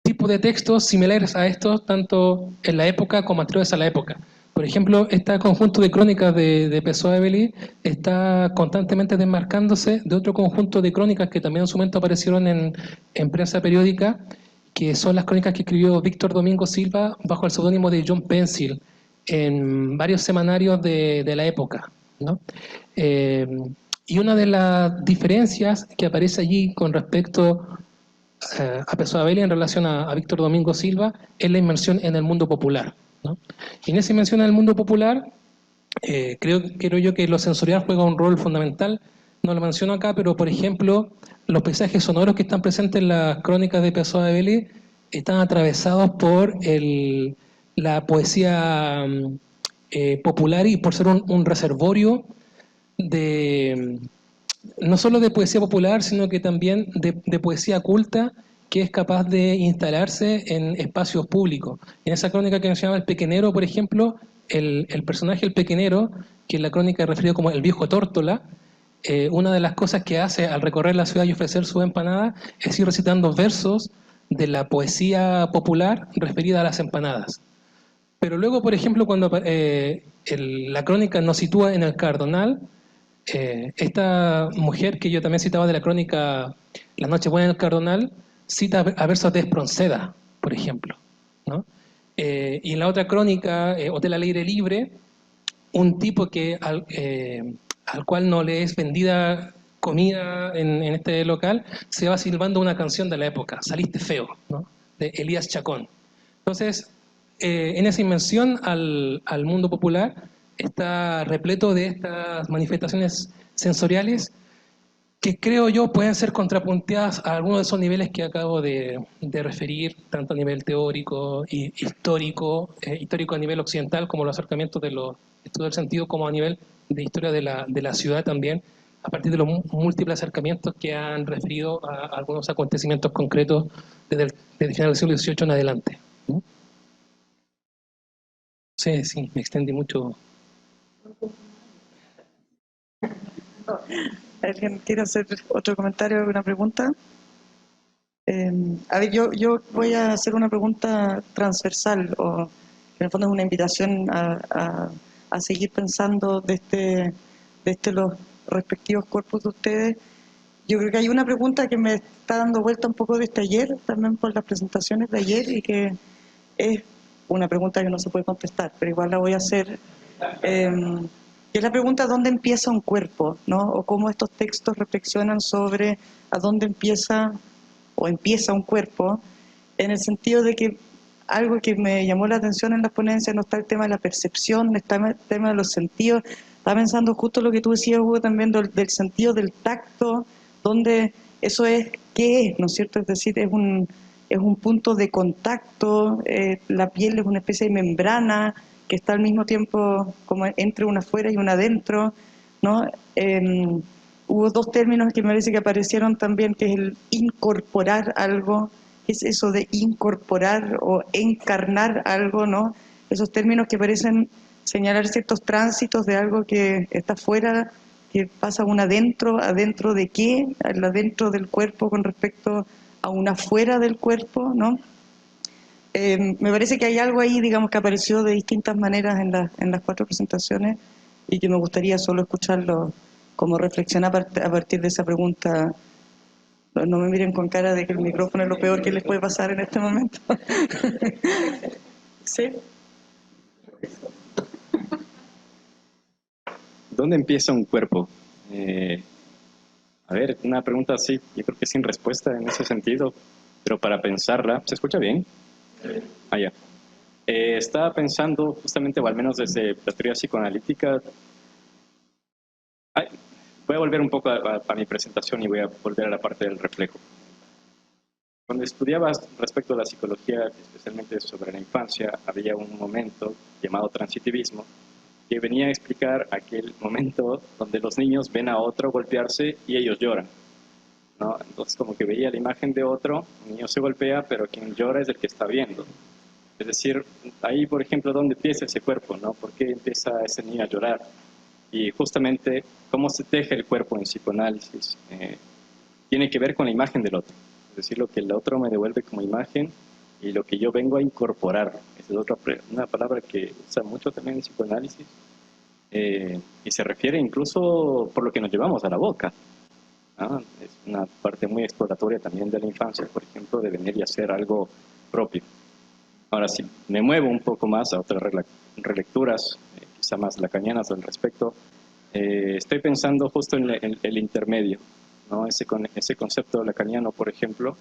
tipos de textos similares a estos, tanto en la época como anteriores a la época. Por ejemplo, este conjunto de crónicas de Pessoa-Avelli está constantemente desmarcándose de otro conjunto de crónicas que también en su momento aparecieron en prensa periódica, que son las crónicas que escribió Víctor Domingo Silva bajo el seudónimo de John Pencil en varios semanarios de la época, ¿no? Y una de las diferencias que aparece allí con respecto a Pessoa-Avelli en relación a Víctor Domingo Silva es la inmersión en el mundo popular, ¿no? Y en esa inmersión en el mundo popular, creo yo que lo sensorial juega un rol fundamental. No lo menciono acá, pero por ejemplo, los paisajes sonoros que están presentes en las crónicas de Pessoa-Avelli están atravesados por la poesía popular, y por ser un reservorio no solo de poesía popular, sino que también de poesía culta, que es capaz de instalarse en espacios públicos. En esa crónica que mencionaba El Pequenero, por ejemplo, el personaje El Pequenero, que en la crónica es referido como el viejo Tórtola, una de las cosas que hace al recorrer la ciudad y ofrecer su empanada es ir recitando versos de la poesía popular referida a las empanadas. Pero luego, por ejemplo, cuando la crónica nos sitúa en el Cardonal, esta mujer que yo también citaba de la crónica La Nochebuena en el Cardonal, cita a versos de Espronceda, por ejemplo, ¿no? Y en la otra crónica, Hotel al aire libre, un tipo al cual no le es vendida comida en este local, se va silbando una canción de la época, Saliste feo, ¿no? De Elías Chacón. Entonces, en esa inmersión al mundo popular está repleto de estas manifestaciones sensoriales que creo yo pueden ser contrapunteadas a algunos de esos niveles que acabo de referir, tanto a nivel teórico y histórico a nivel occidental, como los acercamientos de los estudios del sentido, como a nivel de historia de la ciudad también, a partir de los múltiples acercamientos que han referido a algunos acontecimientos concretos desde el final del siglo XVIII en adelante, ¿no? Sí, me extendí mucho. ¿Alguien quiere hacer otro comentario, alguna pregunta? A ver, yo voy a hacer una pregunta transversal, o que en el fondo es una invitación a seguir pensando desde los respectivos cuerpos de ustedes. Yo creo que hay una pregunta que me está dando vuelta un poco desde ayer, también por las presentaciones de ayer, y que es una pregunta que no se puede contestar, pero igual la voy a hacer. Y es la pregunta: ¿dónde empieza un cuerpo, ¿no? O cómo estos textos reflexionan sobre a dónde empieza un cuerpo, en el sentido de que algo que me llamó la atención en las ponencias, no está el tema de la percepción, no está el tema de los sentidos. Estaba pensando justo lo que tú decías, Hugo, también del sentido del tacto, donde eso es, ¿qué es? ¿No es cierto? Es decir, es es un punto de contacto, la piel es una especie de membrana que está al mismo tiempo como entre una afuera y una adentro, ¿no? Hubo dos términos que me parece que aparecieron también, que es el incorporar algo, ¿qué es eso de incorporar o encarnar algo, ¿no? Esos términos que parecen señalar ciertos tránsitos de algo que está fuera, que pasa un adentro, adentro de qué, el adentro del cuerpo con respecto a un afuera del cuerpo, ¿no? Me parece que hay algo ahí, digamos, que apareció de distintas maneras en las cuatro presentaciones y que me gustaría solo escucharlo como reflexión a partir de esa pregunta. No me miren con cara de que el micrófono es lo peor que les puede pasar en este momento. ¿Sí? ¿Dónde empieza un cuerpo? A ver, una pregunta así, yo creo que sin respuesta en ese sentido, pero para pensarla, ¿se escucha bien? Ah, ya. Estaba pensando justamente, o al menos desde la teoría psicoanalítica, voy a volver un poco a mi presentación y voy a volver a la parte del reflejo. Cuando estudiaba respecto a la psicología, especialmente sobre la infancia, había un momento llamado transitivismo, que venía a explicar aquel momento donde los niños ven a otro golpearse y ellos lloran, ¿no? Entonces como que veía la imagen de otro, un niño se golpea, pero quien llora es el que está viendo. Es decir, ahí por ejemplo, ¿dónde empieza ese cuerpo, no? ¿Por qué empieza ese niño a llorar? Y justamente cómo se teje el cuerpo en psicoanálisis tiene que ver con la imagen del otro. Es decir, lo que el otro me devuelve como imagen y lo que yo vengo a incorporar. Esa es una palabra que usa mucho también en psicoanálisis y se refiere incluso por lo que nos llevamos a la boca, ¿no? Es una parte muy exploratoria también de la infancia, por ejemplo, de venir y hacer algo propio. Ahora, si me muevo un poco más a otras relecturas, quizá más lacanianas al respecto, estoy pensando justo en el intermedio, ¿no? Ese concepto lacaniano, por ejemplo,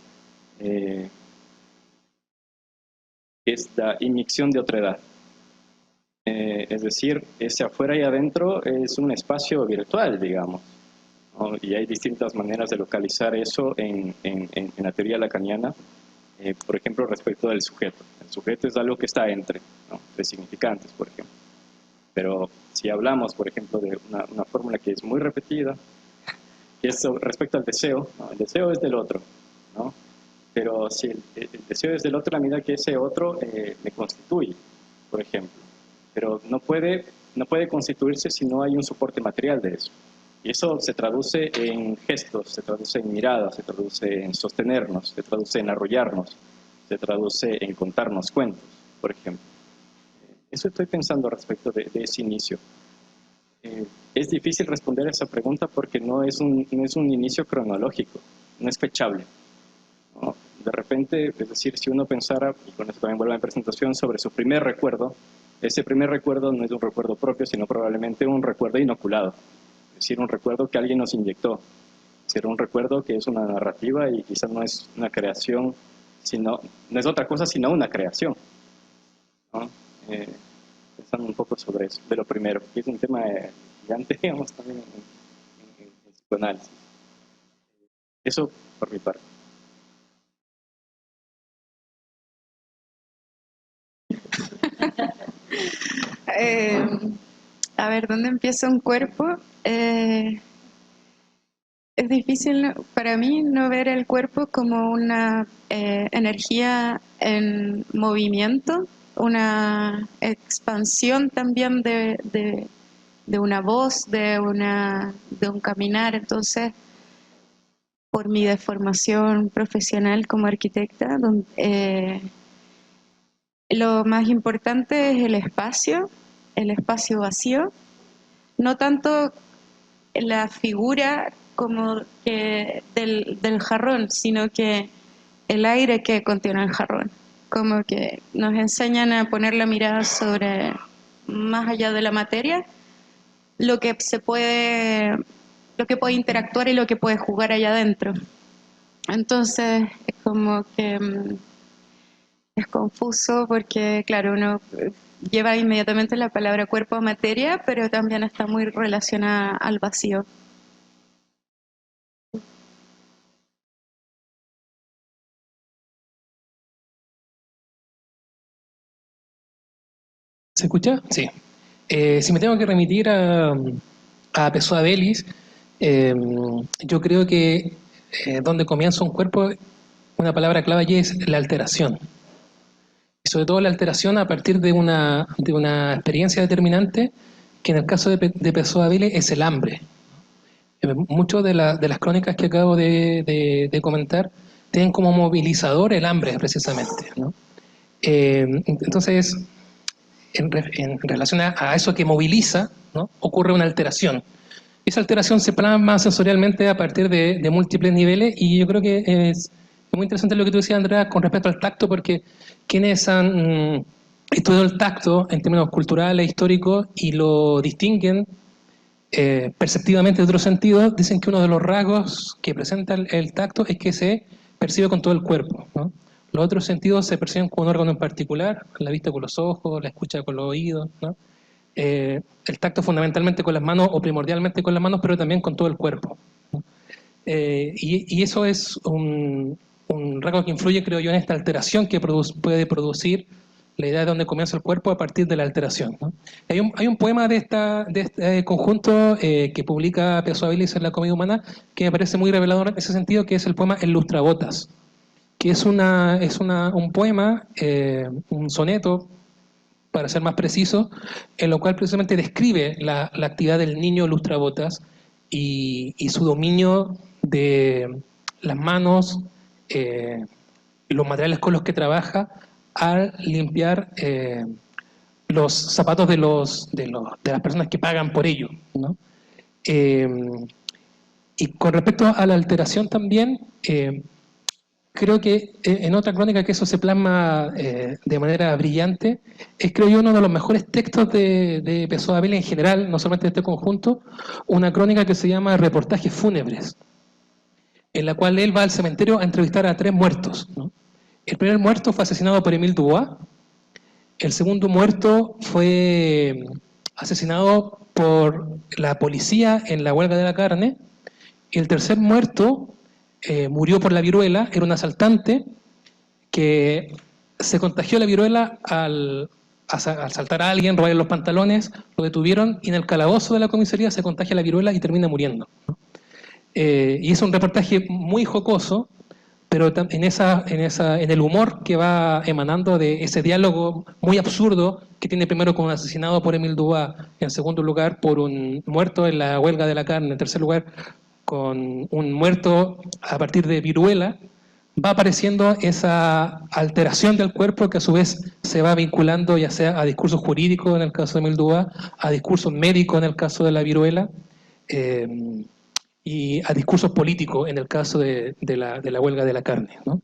es la inyección de otredad. Es decir, ese afuera y adentro es un espacio virtual, digamos, ¿no? Y hay distintas maneras de localizar eso en la teoría lacaniana, por ejemplo, respecto del sujeto. El sujeto es algo que está entre, ¿no? De significantes, por ejemplo. Pero si hablamos, por ejemplo, de una fórmula que es muy repetida, que es respecto al deseo, ¿no? El deseo es del otro, ¿no? Pero si el deseo es del otro, a medida que ese otro me constituye, por ejemplo. Pero no puede constituirse si no hay un soporte material de eso. Y eso se traduce en gestos, se traduce en miradas, se traduce en sostenernos, se traduce en arrollarnos, se traduce en contarnos cuentos, por ejemplo. Eso estoy pensando respecto de ese inicio. Es difícil responder a esa pregunta porque no es un inicio cronológico, no es fechable, ¿no? De repente, es decir, si uno pensara, y con eso también vuelvo a mi presentación, sobre su primer recuerdo, ese primer recuerdo no es un recuerdo propio, sino probablemente un recuerdo inoculado, es decir, un recuerdo que alguien nos inyectó, es decir, un recuerdo que es una narrativa y quizás no es una creación, no es otra cosa sino una creación, ¿no? Pensando un poco sobre eso, de lo primero, que es un tema gigante, digamos, también en psicoanálisis. Eso por mi parte. A ver, ¿dónde empieza un cuerpo? Es difícil para mí no ver el cuerpo como una energía en movimiento, una expansión también de una voz, de un caminar. Entonces, por mi deformación profesional como arquitecta, lo más importante es el espacio vacío, no tanto la figura como que del jarrón, sino que el aire que contiene el jarrón. Como que nos enseñan a poner la mirada sobre, más allá de la materia, lo que puede interactuar y lo que puede jugar allá adentro. Entonces es como que es confuso porque, claro, uno lleva inmediatamente la palabra cuerpo a materia, pero también está muy relacionada al vacío. ¿Se escucha? Sí. Si me tengo que remitir a Pessoa Bellis, yo creo que donde comienza un cuerpo, una palabra clave allí es la alteración. Y sobre todo la alteración a partir de una experiencia determinante, que en el caso de Pessoa Bellis es el hambre. Muchas de las crónicas que acabo de comentar tienen como movilizador el hambre, precisamente, ¿no? Entonces, en relación a eso que moviliza, ¿no?, ocurre una alteración. Esa alteración se plasma sensorialmente a partir de múltiples niveles, y yo creo que es muy interesante lo que tú decías, Andrea, con respecto al tacto, porque quienes han estudiado el tacto en términos culturales, históricos, y lo distinguen perceptivamente de otros sentidos, dicen que uno de los rasgos que presenta el tacto es que se percibe con todo el cuerpo, ¿no? Los otros sentidos se perciben con un órgano en particular, la vista con los ojos, la escucha con los oídos, ¿no? El tacto fundamentalmente con las manos o primordialmente con las manos, pero también con todo el cuerpo, ¿no? Y eso es un rasgo que influye, creo yo, en esta alteración que puede producir la idea de dónde comienza el cuerpo a partir de la alteración, ¿no? Hay un poema de este conjunto que publica Pessoa Bellis en la Comedia Humana que me parece muy revelador en ese sentido, que es el poema El Lustrabotas, que es un poema, un soneto, para ser más preciso, en lo cual precisamente describe la actividad del niño lustrabotas y su dominio de las manos, los materiales con los que trabaja, al limpiar los zapatos de las personas que pagan por ello, ¿no? Y con respecto a la alteración también, creo que en otra crónica que eso se plasma de manera brillante, es, creo yo, uno de los mejores textos de Pessoa Bellis en general, no solamente de este conjunto, una crónica que se llama Reportajes fúnebres, en la cual él va al cementerio a entrevistar a 3 muertos, ¿no? El primer muerto fue asesinado por Émile Dubois, el segundo muerto fue asesinado por la policía en la huelga de la carne, y el tercer muerto murió por la viruela, era un asaltante que se contagió la viruela al asaltar a alguien, robarle los pantalones, lo detuvieron y en el calabozo de la comisaría se contagia la viruela y termina muriendo, ¿no? Y es un reportaje muy jocoso, pero en el humor que va emanando de ese diálogo muy absurdo que tiene primero con un asesinado por Émile Dubois, en segundo lugar por un muerto en la huelga de la carne, en tercer lugar con un muerto a partir de viruela, va apareciendo esa alteración del cuerpo que a su vez se va vinculando ya sea a discursos jurídicos en el caso de Émile Dubois, a discursos médicos en el caso de la viruela, y a discursos políticos en el caso de la huelga de la carne, ¿no?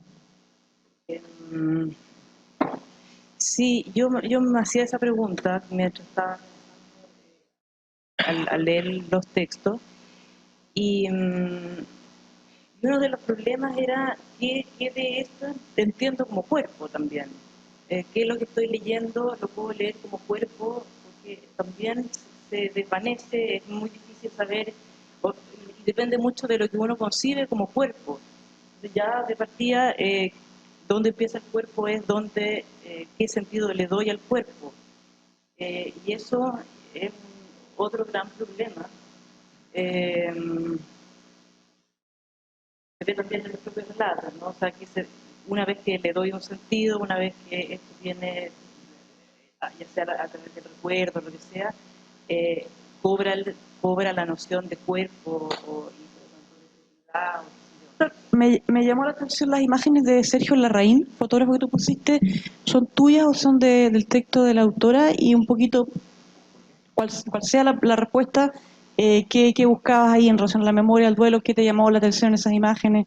Sí, yo me hacía esa pregunta mientras estaba al leer los textos, y uno de los problemas era qué de esto entiendo como cuerpo también. Qué es lo que estoy leyendo, lo puedo leer como cuerpo, porque también se desvanece, es muy difícil saber, y depende mucho de lo que uno concibe como cuerpo. Ya de partida, dónde empieza el cuerpo es qué sentido le doy al cuerpo. Y eso es otro gran problema. Se ve también en los propios relatos, ¿no? O sea, una vez que le doy un sentido, una vez que esto viene, ya sea a través del recuerdo, lo que sea, cobra la noción de cuerpo o Me llamó la atención las imágenes de Sergio Larraín, fotógrafo que tú pusiste. ¿Son tuyas o son del texto de la autora? Y un poquito, cual sea la respuesta, ¿qué buscabas ahí en relación a la memoria, al duelo? ¿Qué te llamó la atención esas imágenes?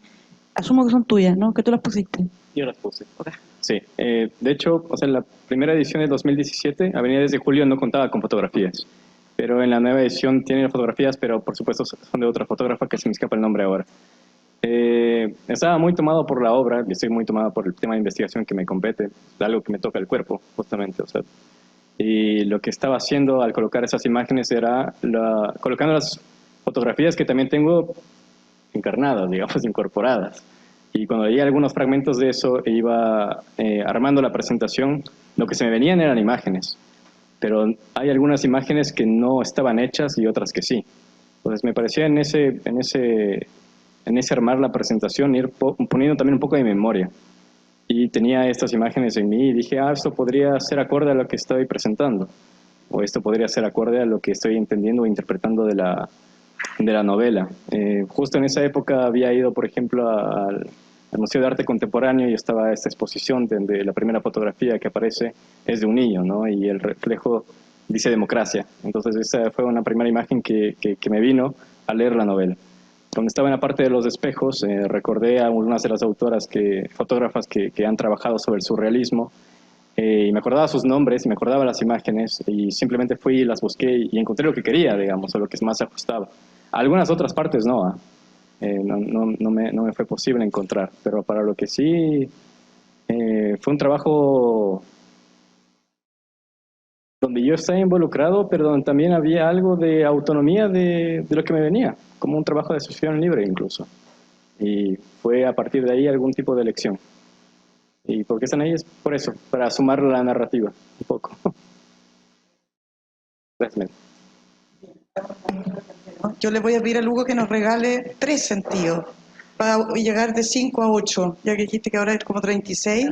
Asumo que son tuyas, ¿no? Que tú las pusiste. Yo las puse. Okay. Sí. De hecho, o sea, en la primera edición de 2017, Avenida desde Julio no contaba con fotografías. Pero en la nueva edición tienen fotografías, pero por supuesto son de otra fotógrafa que se me escapa el nombre ahora. Estaba muy tomado por la obra y estoy muy tomado por el tema de investigación que me compete, algo que me toca el cuerpo, justamente. O sea, y lo que estaba haciendo al colocar esas imágenes era colocando las fotografías que también tengo encarnadas, digamos, incorporadas. Y cuando leía algunos fragmentos de eso e iba armando la presentación, lo que se me venían eran imágenes. pero hay algunas imágenes que no estaban hechas y otras que sí. Entonces me parecía en ese armar la presentación ir poniendo también un poco de memoria. Y tenía estas imágenes en mí y dije, esto podría ser acorde a lo que estoy presentando, o esto podría ser acorde a lo que estoy entendiendo o interpretando de la novela. Justo en esa época había ido, por ejemplo, al Museo de Arte Contemporáneo y estaba esta exposición donde la primera fotografía que aparece es de un niño, ¿no? Y el reflejo dice democracia. Entonces esa fue una primera imagen que me vino al leer la novela. Cuando estaba en la parte de los espejos, recordé a algunas de las fotógrafas que han trabajado sobre el surrealismo, y me acordaba sus nombres, y me acordaba las imágenes, y simplemente fui y las busqué y encontré lo que quería, digamos, o lo que más se ajustaba. Algunas otras partes no, no me fue posible encontrar, pero para lo que sí fue un trabajo donde yo estaba involucrado, pero donde también había algo de autonomía de lo que me venía, como un trabajo de asociación libre incluso. Y fue a partir de ahí algún tipo de elección. ¿Y por qué están ahí? Es por eso, para sumar la narrativa un poco. Gracias. Yo le voy a pedir a Hugo que nos regale 3 sentidos para llegar de 5 a 8, ya que dijiste que ahora es como 36.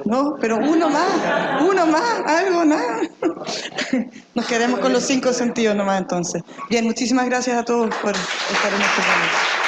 No, pero uno más, algo, nada. Nos quedamos con los 5 sentidos nomás entonces. Bien, muchísimas gracias a todos por estar en este programa.